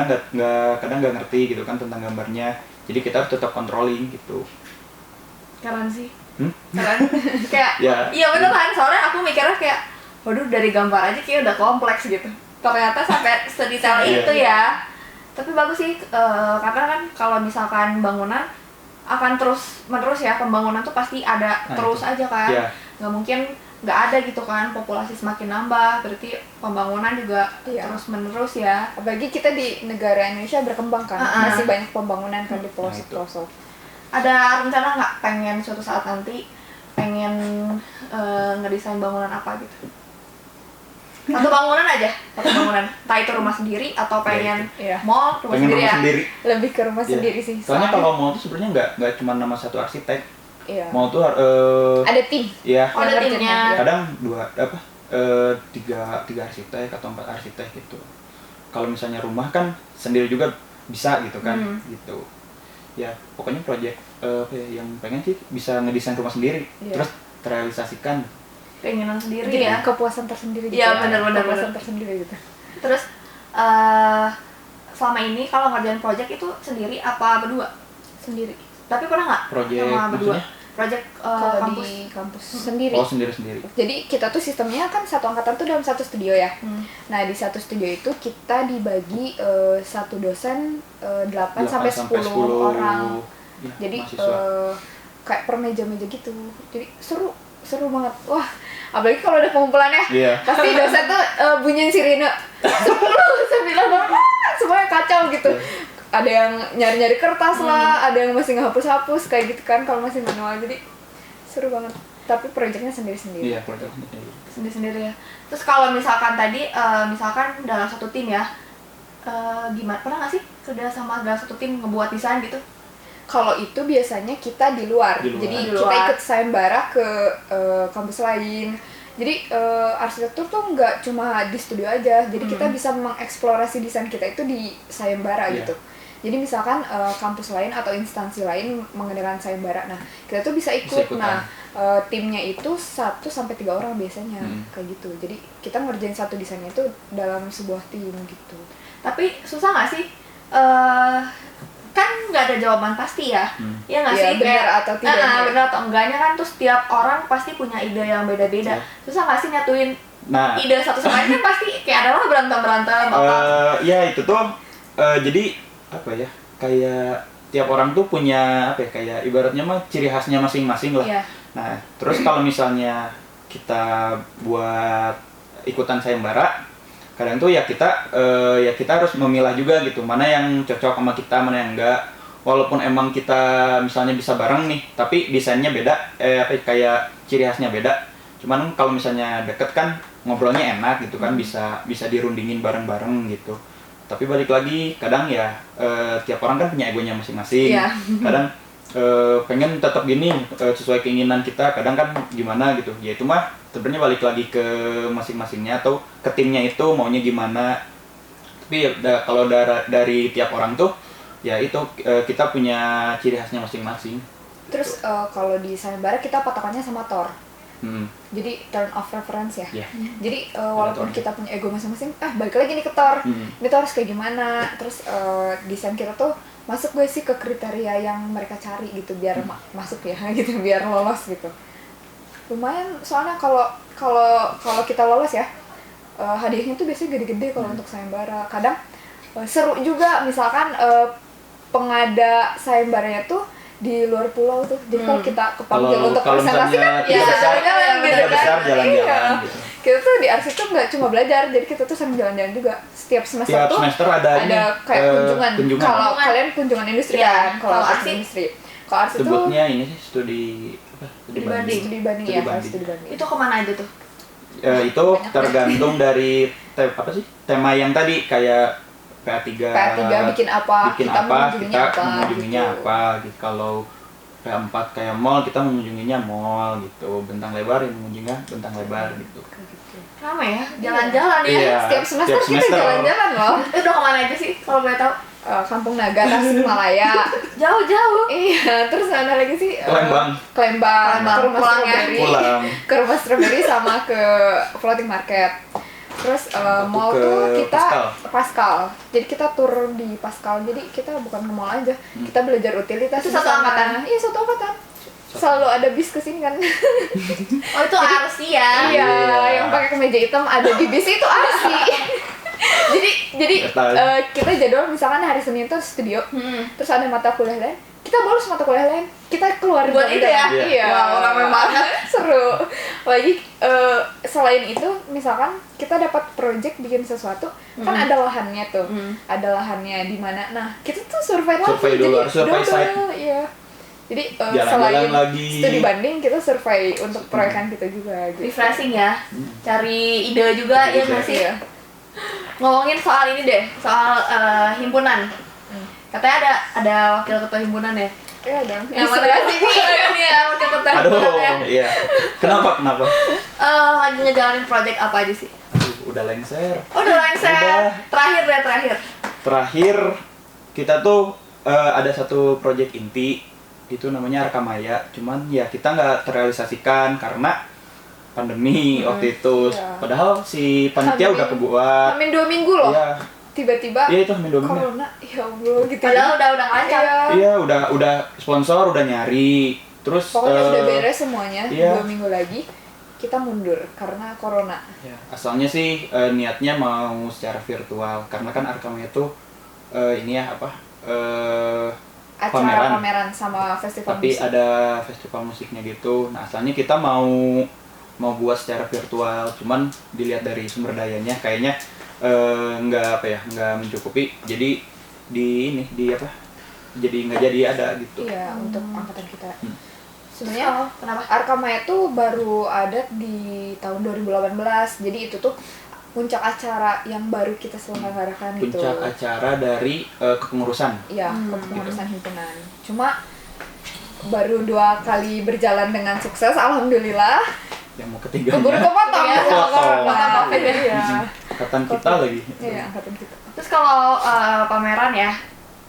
kadang nggak ngerti gitu kan tentang gambarnya. Jadi kita harus tetap controlling gitu. Keren sih. Keren. Kayak iya beneran, soalnya aku mikirnya kayak waduh, dari gambar aja kayak udah kompleks gitu, ternyata sampai sedetail itu ya. Tapi bagus sih, karena kan kalau misalkan bangunan akan terus menerus ya, pembangunan tuh pasti ada terus aja kan. Nggak mungkin nggak ada gitu kan, populasi semakin nambah, berarti pembangunan juga terus menerus ya. Apalagi kita di negara Indonesia berkembang kan, masih banyak pembangunan kan di pelosok-pelosok. Ada rencana nggak pengen suatu saat nanti pengen ngedesain bangunan apa gitu? Satu bangunan aja, satu bangunan, entah itu rumah sendiri atau pengen mall, rumah pengen sendiri rumah ya. Sendiri. Lebih ke rumah sendiri sih. Soalnya kalau mall tuh sebenarnya nggak cuma nama satu arsitek. Mall tuh ada tim. Iya. Ada timnya. Kadang tiga arsitek atau 4 arsitek gitu. Kalau misalnya rumah kan sendiri juga bisa gitu kan, gitu. Ya pokoknya proyek yang pengen sih bisa ngedesain rumah sendiri, terus terrealisasikan. Keinginan sendiri. Jadi ya. kepuasan tersendiri gitu. Iya benar-benar. Kepuasan tersendiri gitu. Terus selama ini kalau ngerjain proyek itu sendiri apa berdua? Sendiri. Tapi pernah nggak Proyek sama berdua? maksudnya? Proyek Kalau kampus. di kampus sendiri. Oh, sendiri. Jadi kita tuh sistemnya kan satu angkatan tuh dalam satu studio ya. Nah di satu studio itu kita dibagi satu dosen 8 sampai 10 orang. Ya, jadi kayak per meja-meja gitu. Jadi seru banget. Wah, apalagi kalau ada pengumpulannya. Pasti dosen tuh bunyiin sirine 10, 9 orang, semuanya kacau gitu. Ada yang nyari-nyari kertas lah, ada yang masih ngehapus-hapus kayak gitu kan kalau masih manual. Jadi seru banget. Tapi proyeknya sendiri-sendiri. Iya, proyeknya sendiri-sendiri ya. Terus kalau misalkan tadi misalkan dalam satu tim ya, gimana, pernah nggak sih kerja sama dalam satu tim ngebuat desain gitu? Kalau itu biasanya kita di luar. Jadi kita ikut sayembara ke kampus lain. Jadi arsitektur tuh nggak cuma di studio aja. Jadi kita bisa mengeksplorasi desain kita itu di sayembara gitu. Jadi misalkan kampus lain atau instansi lain mengadakan sayembara, nah kita tuh bisa ikut. Nah timnya itu 1 sampai 3 orang biasanya kayak gitu. Jadi kita ngerjain satu desainnya itu dalam sebuah tim gitu. Tapi susah nggak sih? Kan nggak ada jawaban pasti ya, ya nggak sih? Benar atau tidaknya? Benar atau enggaknya kan, terus setiap orang pasti punya ide yang beda-beda. Susah nggak sih nyatuin ide satu sama lain? Kan pasti kayak ada lah berantem ya itu tuh jadi apa ya, kayak tiap orang tuh punya apa ya, kayak ibaratnya mah ciri khasnya masing-masing lah. Nah terus kalau misalnya kita buat ikutan sayembara, kadang tuh ya kita harus memilah juga gitu, mana yang cocok sama kita, mana yang enggak. Walaupun emang kita misalnya bisa bareng nih, tapi desainnya beda, kayak ciri khasnya beda. Cuman kalau misalnya deket kan ngobrolnya enak gitu kan, bisa dirundingin bareng-bareng gitu. Tapi balik lagi, kadang ya tiap orang kan punya egonya masing-masing. Kadang pengen tetap gini sesuai keinginan kita, kadang kan gimana gitu. Ya itu mah sebenarnya balik lagi ke masing-masingnya atau ke timnya itu maunya gimana. Tapi kalau dari tiap orang tuh ya itu kita punya ciri khasnya masing-masing. Terus kalau di sayembara kita patokannya sama TOR. Jadi turn of reference ya. Jadi walaupun kita punya ego masing-masing, balik lagi nih ke TOR. Ini tuh harus kayak gimana? Terus desain kita tuh masuk gue sih ke kriteria yang mereka cari gitu, biar masuk ya gitu, biar lolos gitu. Lumayan, soalnya kalau kita lolos ya, hadiahnya tuh biasanya gede-gede kalau untuk sayembara. Kadang seru juga, misalkan pengada sayembaranya tuh di luar pulau tuh. Jadi kalau kita kepanggil untuk presentasi kan ya jalan-jalan gitu kan. Jalan-jalan gitu. Kita tuh di arsitek tuh nggak cuma belajar, jadi kita tuh sering jalan-jalan juga. Setiap semester tuh ada kayak kunjungan. Kalau kalian kunjungan industri kan, kalau arsitek industri. Kalau arsitek tuh sebutnya ini sih studi banding ya, studi banding. Itu kemana aja tuh? Itu tergantung dari tema yang tadi, kayak PA3 bikin apa, bikin kita apa, mengunjunginya kita apa, mengunjunginya gitu. apa gitu. Kalau PA4 kayak mall, kita mengunjunginya mall gitu. Bentang lebar yang mengunjunginya bentang lebar gitu. Lama ya, jalan-jalan ya. Iya. Setiap semester Setiap kita semester. jalan-jalan loh. Udah kemana aja sih kalau boleh tahu? Kampung Naga, Tasikmalaya. Jauh-jauh. Iya, terus ada lagi sih Lembang. ke Lembang, ke rumah pulang ya. strawberry, Pulang. ke rumah strawberry sama ke floating market. Terus mall ke tuh kita Pascal. Jadi kita tur di Pascal. Jadi kita bukan ke mall aja, kita belajar utilitas. Itu satu di sana. angkatan? Iya, satu angkatan. Selalu ada bis kesini kan. Oh itu Arsi ya. Iya, yang pakai kemeja hitam ada di bis itu Arsi. jadi kita jadwal misalkan hari Senin tuh studio, terus ada mata kuliah lain, kita bolos mata kuliah lain, kita keluar Buat itu ya? Iya. Wow, ramai banget. Seru. Lagi selain itu, misalkan kita dapat project bikin sesuatu, kan ada lahannya tuh, ada lahannya di mana. Nah, kita tuh survei lagi. Survei dulu, harus survei site. Iya. Jadi Jalan-jalan selain lagi. studi banding, kita survei untuk proyekan kita juga. Gitu. Refreshing ya. Cari ide juga ya nggak sih? Iya. Ngomongin soal ini deh, soal himpunan. Katanya ada wakil ketua himpunan ya. Iya dong. Yang mana sih ini ya wakil ketua himpunan ya. Aduh, iya. Kenapa? Lagi ngejalanin project apa aja sih? Aduh, udah lengser. Oh, udah lengser. Udah. Terakhir. Terakhir kita tuh ada satu project inti, itu namanya Arkamaya. Cuman ya kita nggak terrealisasikan karena pandemi waktu itu. Iya. Padahal si panitia udah kebuat. Hamin 2 minggu loh. Iya. Tiba-tiba Iya itu hamin 2 minggu. corona, ya Allah gitu. Padahal udah lancar. Iya. Iya, udah sponsor udah nyari. Terus Pokoknya udah beres semuanya. iya. 2 minggu lagi kita mundur karena corona. Ya, asalnya sih niatnya mau secara virtual karena kan Arkamaya tuh ini ya apa Acara pameran sama festival tapi musik. ada festival musiknya gitu. Nah asalnya kita mau buat secara virtual, cuman dilihat dari sumber dayanya kayaknya nggak mencukupi. Jadi jadi nggak jadi ada gitu. Iya, untuk angkatan kita. Sebenarnya Oh, kenapa? Arkamaya tuh baru ada di tahun 2018. Jadi itu tuh puncak acara yang baru kita selenggarakan gitu. Puncak acara dari kepengurusan. Iya, kepengurusan himpunan. Cuma baru 2 kali berjalan dengan sukses, alhamdulillah. Yang mau ketiga. Keburu kepotong ya sama Kepotong. corona. Iya. Angkatan kita lagi. Iya, angkatan kita. Terus kalau pameran ya,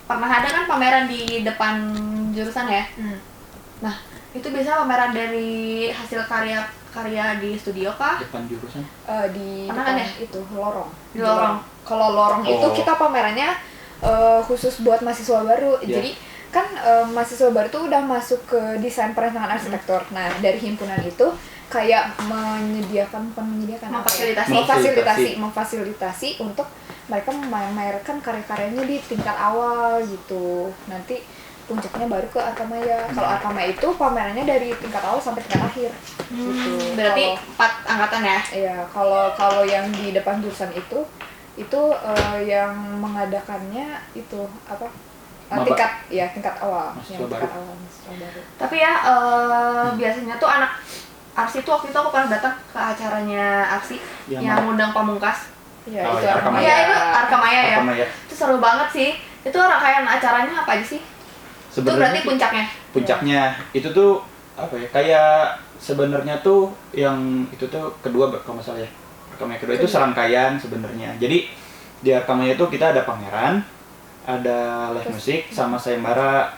pernah ada kan pameran di depan jurusan ya? Nah, itu biasanya pameran dari hasil karya di studio kah? Depan jurusan. Di Pernah depan kan ya? itu lorong. Di lorong. Kalau lorong itu Oh. kita pamerannya khusus buat mahasiswa baru. Iya. Jadi kan mahasiswa baru tuh udah masuk ke desain perancangan arsitektur. Nah, dari himpunan itu kayak memfasilitasi untuk mereka memamerkan karya-karyanya di tingkat awal gitu. Nanti puncaknya baru ke Arkamaya. Kalau Arkamaya itu pamerannya dari tingkat awal sampai tingkat akhir. Gitu. Berarti 4 angkatan ya? Iya, kalau yang di depan jurusan itu yang mengadakannya itu apa? Tingkat awal. Mahasiswa Yang baru. tingkat awal mahasiswa baru. Tapi ya biasanya tuh anak Arsi tuh waktu itu aku pernah datang ke acaranya Arsi Yang yang mana? ngundang Pamungkas. Iya, Oh, itu ya, Arkamaya. Iya itu Arkamaya ya. Arkamaya. Itu seru banget sih. Itu rangkaian acaranya apa aja sih? Itu berarti puncaknya. Puncaknya itu tuh apa ya? Kayak sebenarnya tuh yang itu tuh kedua kalau nggak salah ya. Arkamaya kedua itu serangkaian sebenarnya. Jadi di Arkamaya itu kita ada pameran, ada live musik sama sayembara.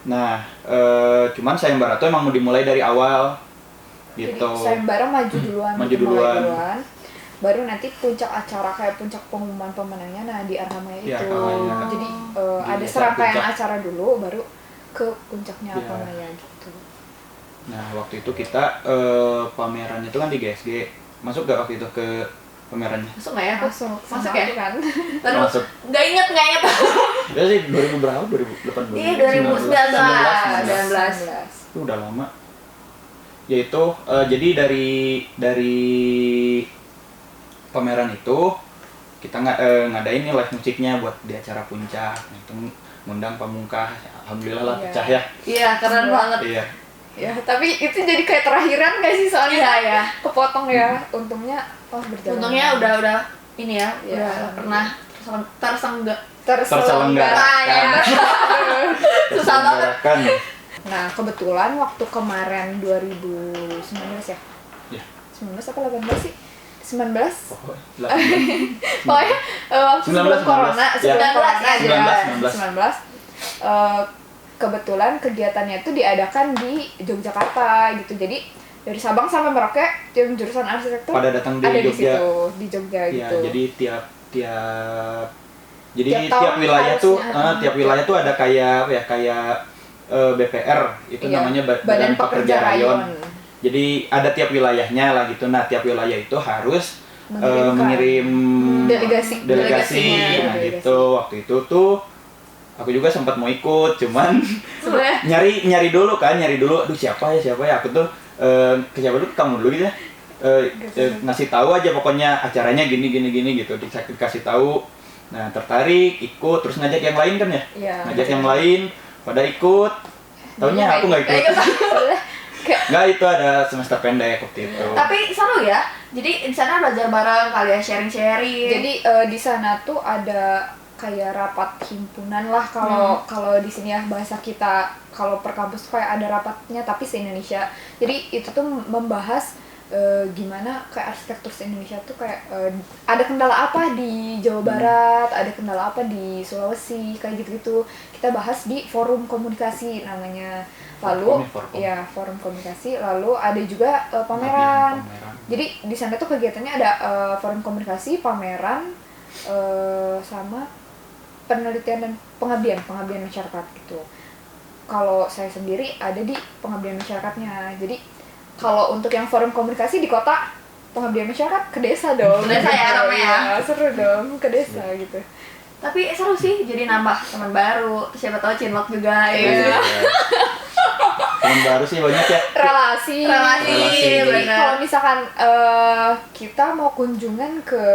Nah, cuman sayembara tuh emang mau dimulai dari awal gitu. Jadi sayembara maju duluan. Maju dimulai duluan. Baru nanti puncak acara kayak puncak pengumuman pemenangnya di Arkamaya Di itu. Arkamaya. Jadi Di ada acara serangkaian puncak. acara dulu baru ke puncaknya Iya. Arkamaya gitu. Nah, waktu itu kita pamerannya itu kan di GSG. Masuk gak waktu itu ke pamerannya? Masuk nggak ya? Masuk Masuk sama ya? aku kan. Aduh, Masuk. nggak inget. Ya sih 2000 berapa? 2018. Iya 2019. 19. Itu udah lama. Yaitu jadi dari pameran itu kita ngadain nih live musiknya buat di acara puncak. Itu ngundang Pamungkas. Alhamdulillah lah Iya. pecah ya. Iya keren banget. Iya. Ya, tapi itu jadi kayak terakhiran gak sih soalnya Iya ya. kepotong ya. Untungnya berjalan. Untungnya udah ini ya, Iya. udah pernah terselenggara. Susah banget. Nah, kebetulan waktu kemarin 2019 ya? Ya. 19 apa 18 sih? 19? Pokoknya waktu sebelum 19. corona, Ya. 19. Kebetulan kegiatannya itu diadakan di Yogyakarta gitu. Jadi dari Sabang sampai Merauke yang jurusan arsitektur pada datang di ada di Jogja. situ, di Jogja Ya, gitu. jadi Tiap tiap tahun wilayah tuh harusnya. tiap wilayah tuh ada kayak apa ya, kayak BPR itu Iya, namanya Badan Pekerja Rayon. Jadi ada tiap wilayahnya lah gitu. Nah, tiap wilayah itu harus Mengirimkan. mengirim Delegasi. Nah, Delegasinya. gitu. Waktu itu tuh aku juga sempat mau ikut, cuman sebenarnya nyari dulu. Aduh, siapa ya? Aku tuh ke siapa dulu? Kamu dulu gitu ya. Ngasih tahu aja pokoknya acaranya gini gitu. Dikasih tahu. Nah, tertarik, ikut, terus ngajak yang lain kan ya? Iya. Ngajak yang lain pada ikut. Taunya aku nggak ikut. Nggak, itu ada semester pendek waktu itu. tapi seru ya, jadi di sana belajar bareng, kalian sharing-sharing. Jadi di sana tuh ada kayak rapat himpunan lah kalau di sini ya bahasa kita, kalau per kampus kayak ada rapatnya tapi se-Indonesia. Jadi itu tuh membahas gimana kayak arsitektur se-Indonesia tuh kayak ada kendala apa di Jawa Barat, ada kendala apa di Sulawesi, kayak gitu-gitu. Kita bahas di forum komunikasi namanya. Lalu forum komunikasi, lalu ada juga pameran. Jadi di sana tuh kegiatannya ada forum komunikasi, pameran, sama penelitian dan pengabdian masyarakat gitu. Kalau saya sendiri ada di pengabdian masyarakatnya. Jadi kalau untuk yang forum komunikasi di kota, pengabdian masyarakat ke desa dong. Desa ya namanya. Ya, seru dong ke desa gitu. Tapi seru sih, jadi nambah teman baru. Terus siapa tahu cinlok juga ya. Iya. Teman baru sih banyak ya. Relasi. Relasi, Jadi benar. kalau misalkan kita mau kunjungan ke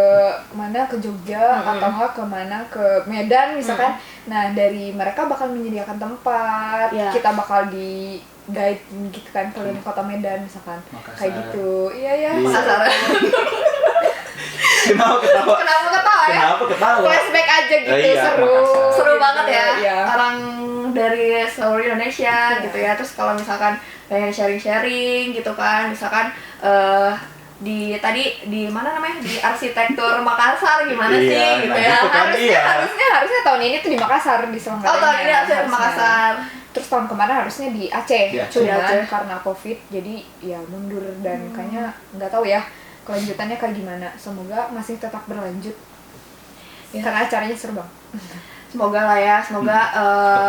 mana, ke Jogja atau enggak ke mana, ke Medan misalkan, nah dari mereka bakal menyediakan tempat, Iya. kita bakal di guide gitu kan keliling kota Medan misalkan. Makassar. Kayak gitu. Iya. Makassar. Kenapa ketawa? Kenapa ketawa ya? Kenapa ketawa? Flashback aja gitu, Iya, seru. Makassar. Seru banget ya. Iya. Orang dari seluruh Indonesia Iya. gitu ya. Terus kalau misalkan pengen sharing-sharing gitu kan, misalkan di mana namanya, di arsitektur Makassar gimana Iya, sih gitu nah ya. gitu kan. Harusnya tahun ini tuh di Makassar diselenggaranya. Oh, tahun ini harusnya di Harusnya. Makassar. Terus tahun kemarin harusnya di Aceh, Di Aceh. cuman Di Aceh. karena COVID jadi ya mundur dan kayaknya nggak tahu ya kelanjutannya kayak gimana. Semoga masih tetap berlanjut. Ya. Karena acaranya seru banget. Semoga lah ya, semoga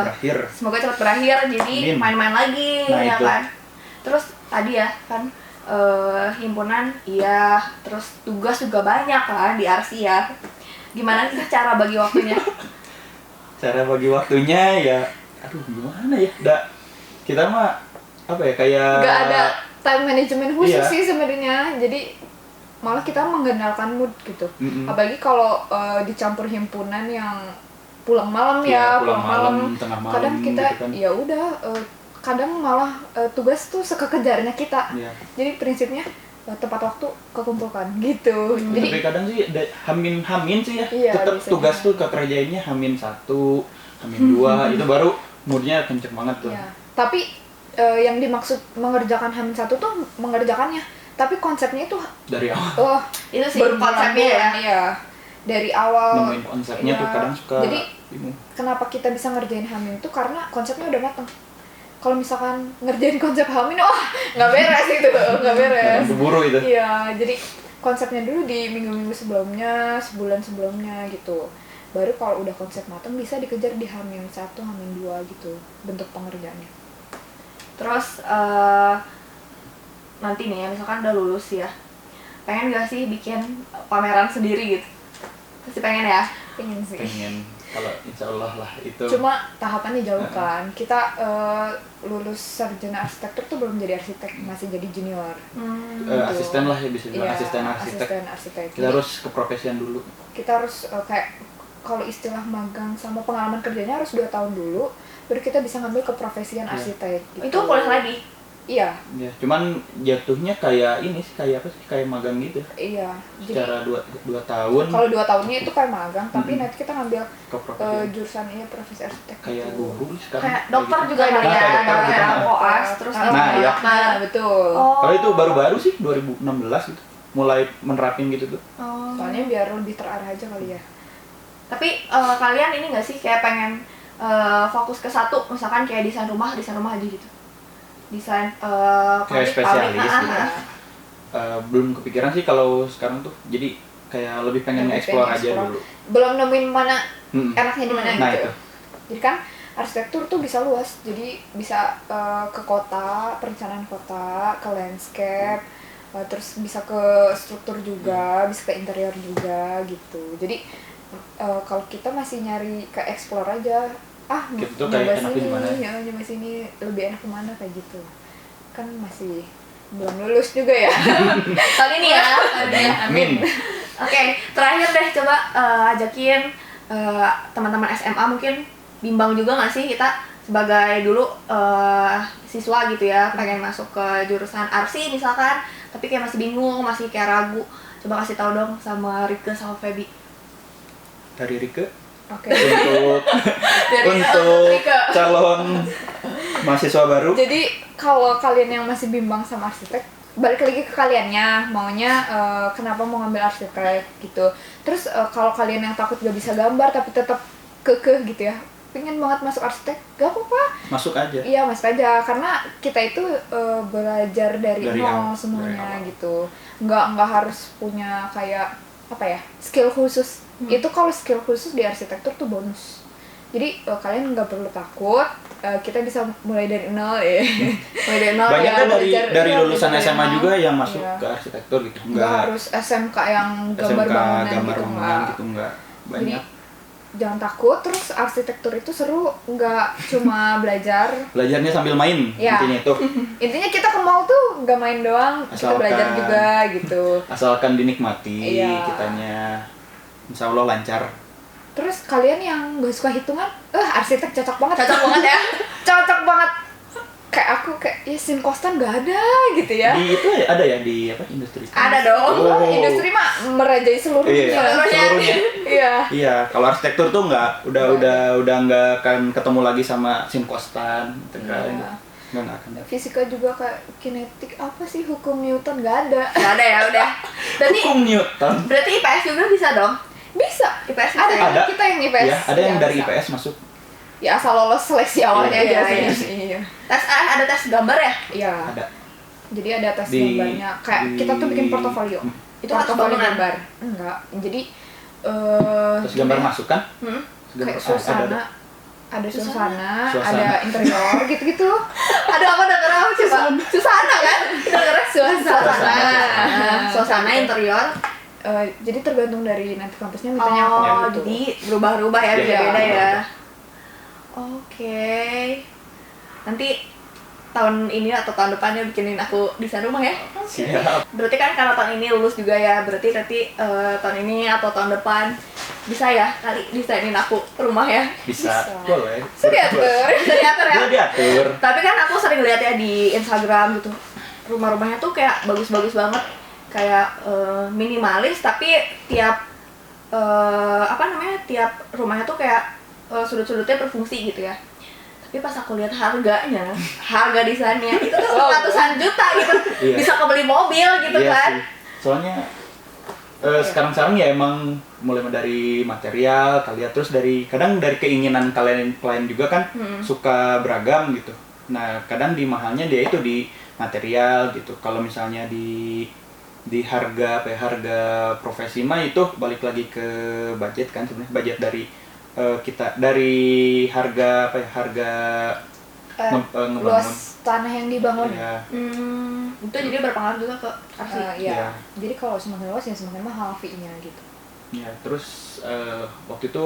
Berakhir. semoga cepat berakhir, jadi Amin. main-main lagi Nah, ya itu. kan. Terus tadi ya kan himpunan iya, terus tugas juga banyak kan di Arsi ya. Gimana sih cara bagi waktunya? Cara bagi waktunya ya, aduh gimana ya? Kita mah apa ya, kayak Nggak ada time management khusus Iya. sih sebenarnya. Jadi malah kita mengandalkan mood gitu. Mm-mm. Apalagi kalau dicampur himpunan yang pulang malam Iya, ya, pulang malam, tengah malam kadang kita gitu kan. ya udah kadang malah tugas tuh sekekejarnya kita. Iya. Jadi prinsipnya tepat waktu kekumpulkan gitu. Jadi Tapi kadang sih hamin sih ya. Iya, Tetap bisa tugas juga. tuh kekerjainnya hamin 1, hamin 2 itu baru moodnya kenceng banget tuh. ya. Tapi yang dimaksud mengerjakan H-1 tuh mengerjakannya. Tapi konsepnya itu Dari awal Itu sih konsepnya ya. Iya. Dari awal nemuin konsepnya iya. tuh kadang suka Jadi bingung. kenapa kita bisa ngerjain Hamin itu karena konsepnya udah matang. Kalau misalkan ngerjain konsep Hamin, wah nggak beres itu, nggak beres. Keburu itu. Iya, jadi konsepnya dulu di minggu-minggu sebelumnya, sebulan sebelumnya gitu. Baru kalau udah konsep matang bisa dikejar di Hamin 1, Hamin 2 gitu bentuk pengerjaannya. Terus nanti nih ya, misalkan udah lulus ya, pengen gak sih bikin pameran sendiri gitu? Pasti pengen ya? Pengen sih. Pengen, kalau insya Allah lah itu. Cuma tahapannya jauh kan. Kita lulus sarjana arsitektur tuh belum jadi arsitek, masih jadi junior. Asisten lah ya, bisa bilang Iya, asisten arsitek. asisten arsitek. Kita harus ke profesian dulu. Kita harus kayak kalau istilah magang sama pengalaman kerjanya harus 2 tahun dulu, baru kita bisa ngambil keprofesian Iya. arsitek. Gitu. Itu kuliah lagi? Iya. Ya, cuman jatuhnya kayak ini sih, kayak apa sih, kayak magang gitu. Iya. Secara dua tahun. Kalau 2 tahunnya itu kayak magang, tapi nanti kita ngambil ke profesi. jurusan ini profesi arsitek. Kayak guru sekarang. Kayak dokter gitu. juga ada Nah, ya, kayak dokter ada gitu. koas, terus Nah, iya. Nah, betul. Kalau itu baru-baru sih 2016 gitu. Mulai menerapin gitu tuh. Oh. Soalnya biar lebih terarah aja kali ya. Tapi kalian ini nggak sih kayak pengen fokus ke satu, misalkan kayak desain rumah aja gitu. Desain Kayak spesialis gitu. Belum kepikiran sih kalau sekarang tuh. Jadi kayak lebih pengen nge-explore aja dulu. Belum nemuin mana enaknya di mana Nah, gitu. itu. Jadi kan arsitektur tuh bisa luas. Jadi bisa ke kota, perencanaan kota, ke landscape, terus bisa ke struktur juga, bisa ke interior juga gitu. Jadi kalau kita masih nyari ke explore aja, Gitu tuh kayak enaknya di mana? nyoba sini lebih enak kemana kayak gitu. Kan masih belum lulus juga ya. tahun ini ya. Amin. Oke, terakhir deh coba ajakin teman-teman SMA mungkin bimbang juga nggak sih kita sebagai dulu siswa gitu ya, pengen masuk ke jurusan arsi misalkan, tapi kayak masih bingung, masih kayak ragu. Coba kasih tahu dong sama Rike sama Feby. Dari Rike Oke. untuk calon mahasiswa baru. Jadi kalau kalian yang masih bimbang sama arsitek, balik lagi ke kaliannya, maunya kenapa mau ngambil arsitek gitu. Terus kalau kalian yang takut gak bisa gambar tapi tetap kekeh gitu ya, pengen banget masuk arsitek, gak apa-apa. Masuk aja. Iya, masuk aja, karena kita itu belajar dari nol semuanya dari awal. gitu. Nggak harus punya kayak apa ya, skill khusus. Itu kalau skill khusus di arsitektur tuh bonus. Jadi kalian nggak perlu takut, kita bisa mulai dari nol ya. Mulai dari nol Banyak ya. kan belajar, dari iya, lulusan belajar SMA dari juga nol. yang masuk Iya. ke arsitektur gitu. Nggak harus SMK yang gambar SMK bangunan gambar gitu, bangunan nggak. gitu enggak. Jadi Banyak. jangan takut. Terus arsitektur itu seru, nggak cuma belajar. Belajarnya sambil main Ya. intinya itu. Intinya kita ke mall tuh nggak main doang, kita Asalkan- belajar juga gitu. Asalkan dinikmati Iya. kitanya. Insya Allah lancar. Terus kalian yang gak suka hitungan, arsitek cocok banget. Cocok banget ya. Cocok banget. Kayak aku kayak ya sim kostan gak ada gitu ya. Di itu ada ya di apa industri? Ada dong. Oh. Industri mah merajai seluruh Iya, dunia. seluruhnya. Iya. Iya, kalau arsitektur tuh udah nggak akan ketemu lagi sama sim kostan, Iya. nggak akan. Fisika juga kayak kinetik, apa sih hukum Newton gak ada. Nggak ada ya udah. Berarti Hukum Newton. IPS juga bisa dong. Bisa. IPS Ada, bisa. Ada. kita yang IPS. Ya, ada yang Ya, dari bisa. IPS masuk. Ya asal lolos seleksi awalnya Iya, aja iya, sih. Iya. Tes ada tes gambar ya? Iya. Ada. Jadi ada tes Di- gambarnya. Kayak kita tuh bikin portofolio. Itu harus Portofolio bangunan? gambar. Enggak. Jadi Terus gambar masuk kan? kayak Ada. suasana, ada suasana, Suasana. ada interior gitu-gitu. Ada apa denger apa coba? Susana kan? Dengernya Suasana. Suasana interior. Jadi tergantung dari nanti kampusnya mintanya apa Oh, gitu. jadi berubah-ubah ya, Iya, beda-beda ya. berubah. Oke. Nanti tahun ini atau tahun depannya bikinin aku desain rumah ya. Siap. Berarti kan karena tahun ini lulus juga ya, berarti nanti tahun ini atau tahun depan bisa ya kali desainin aku rumah ya. Bisa. Bisa. Boleh. Sudah diatur. Bisa diatur ya. Boleh diatur. Tapi kan aku sering lihat ya di Instagram gitu, rumah-rumahnya tuh kayak bagus-bagus banget, kayak minimalis tapi tiap tiap rumahnya tuh kayak sudut-sudutnya berfungsi gitu ya. Tapi pas aku lihat harganya, harga desainnya itu tuh ratusan juta gitu, Iya. bisa kebeli mobil gitu Iya kan. sih. Soalnya sekarang ya emang mulai dari material kalian, terus kadang dari keinginan klien juga kan suka beragam gitu. Nah kadang di mahalnya dia itu di material gitu. Kalau misalnya di harga harga profesi mah itu balik lagi ke budget kan, sebenarnya budget dari kita, dari harga harga ngebangun. Luas tanah yang dibangun. Ya, Itu jadi berpengaruh juga ke arsi. Iya. Iya. Jadi kalau semakin luas ya semakin mahal fee-nya gitu. ya, terus waktu itu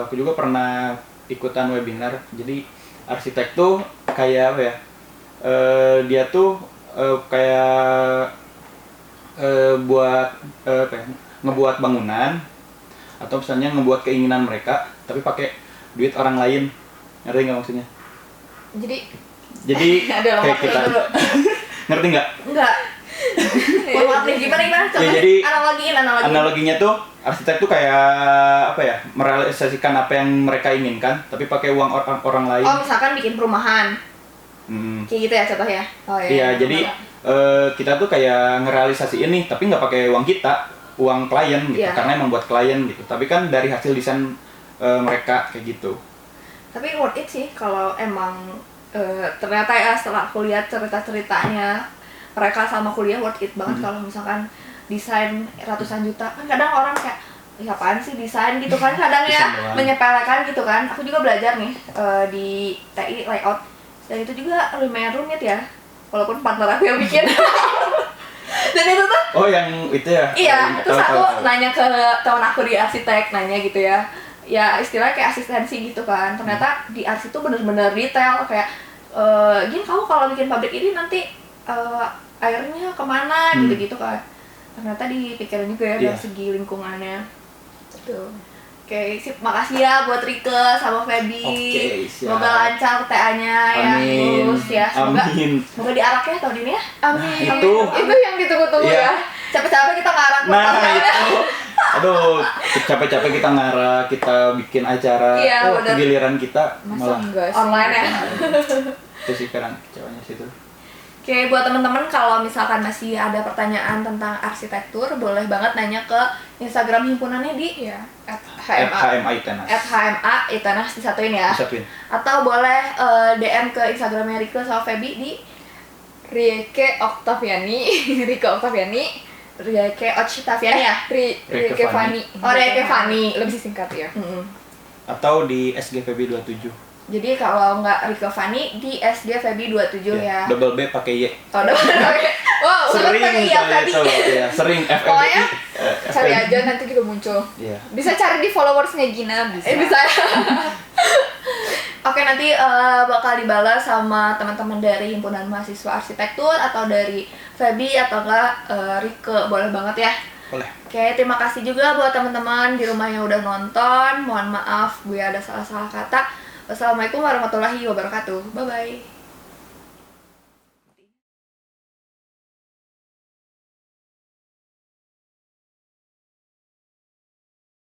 aku juga pernah ikutan webinar. Jadi arsitek tuh kayak apa ya? Dia tuh kayak buat ngebuat bangunan atau misalnya ngebuat keinginan mereka tapi pakai duit orang lain. Ngerti nggak maksudnya? Jadi Jadi Ada kayak kita dulu. ngerti nggak? Enggak. Mohon maaf nih, gimana? Coba jadi analogiin. Analoginya tuh arsitek tuh kayak apa ya? Merealisasikan apa yang mereka inginkan, tapi pakai uang orang lain. Oh, misalkan bikin perumahan. Kayak gitu ya contohnya. Oh Iya, jadi kita tuh kayak ngerealisasi ini, tapi nggak pakai uang kita, uang klien gitu, Iya. karena emang buat klien gitu. Tapi kan dari hasil desain mereka kayak gitu. Tapi worth it sih kalau emang ternyata ya setelah aku lihat cerita-ceritanya mereka sama kuliah worth it banget kalau misalkan desain ratusan juta. Kan kadang orang kayak ya apaan sih desain gitu kan kadang ya Desain doang. menyepelekan gitu kan. Aku juga belajar nih di TI layout dan itu juga lumayan rumit ya walaupun partner aku yang bikin. Dan itu tuh Oh, yang itu ya? iya, terus Tahu, aku tahu. nanya ke teman aku di arsitek, nanya gitu ya. Ya istilahnya kayak asistensi gitu kan. Ternyata di arsi tuh bener-bener detail kayak gini kamu kalau bikin pabrik ini nanti airnya kemana gitu-gitu kan. Ternyata dipikirin juga ya dari Iya. segi lingkungannya. Tuh. Oke, sip. Makasih ya buat Rike sama Feby. Oke, siap. Semoga lancar TA-nya ya. Amin. Lulus ya. Semoga Amin. diarak ya tahun ini ya. Amin. Nah, itu. Itu yang ditunggu-tunggu Iya. ya. Capek-capek kita ngarak buat Nah, tahun itu. Aduh, capek-capek kita ngarah, kita bikin acara. Iya, Oh, bener. giliran kita Masa malah enggak sih? online ya. itu sih kadang kecewanya situ. Oke, buat teman-teman kalau misalkan masih ada pertanyaan tentang arsitektur, boleh banget nanya ke Instagram himpunannya di Iya. HMA HMA Itenas. @HMA Itenas disatuin ya. Disatuin. Atau boleh DM ke Instagramnya Rike sama Feby di Rieke Oktaviani, Rieke Oktaviani, Rike Octaviani ya. Rieke Rieke Fani. Fani. Oh, Rieke Fani. Lebih singkat ya. Atau di SGVB 27. Jadi kalau nggak Rike Fani di SD Feby 27 ya. Double B pakai Y. Oh, oke. Wow, Sering pakai ya saya Feby. itu, ya, sering FMBI. Pokoknya Cari aja nanti juga muncul. Iya. Bisa cari di followersnya Gina bisa. Bisa. Oke, nanti bakal dibalas sama teman-teman dari Himpunan Mahasiswa Arsitektur atau dari Feby atau enggak Rike. Boleh banget ya. Boleh. Oke, terima kasih juga buat teman-teman di rumah yang udah nonton. Mohon maaf gue ada salah-salah kata. Wassalamualaikum warahmatullahi wabarakatuh. Bye-bye.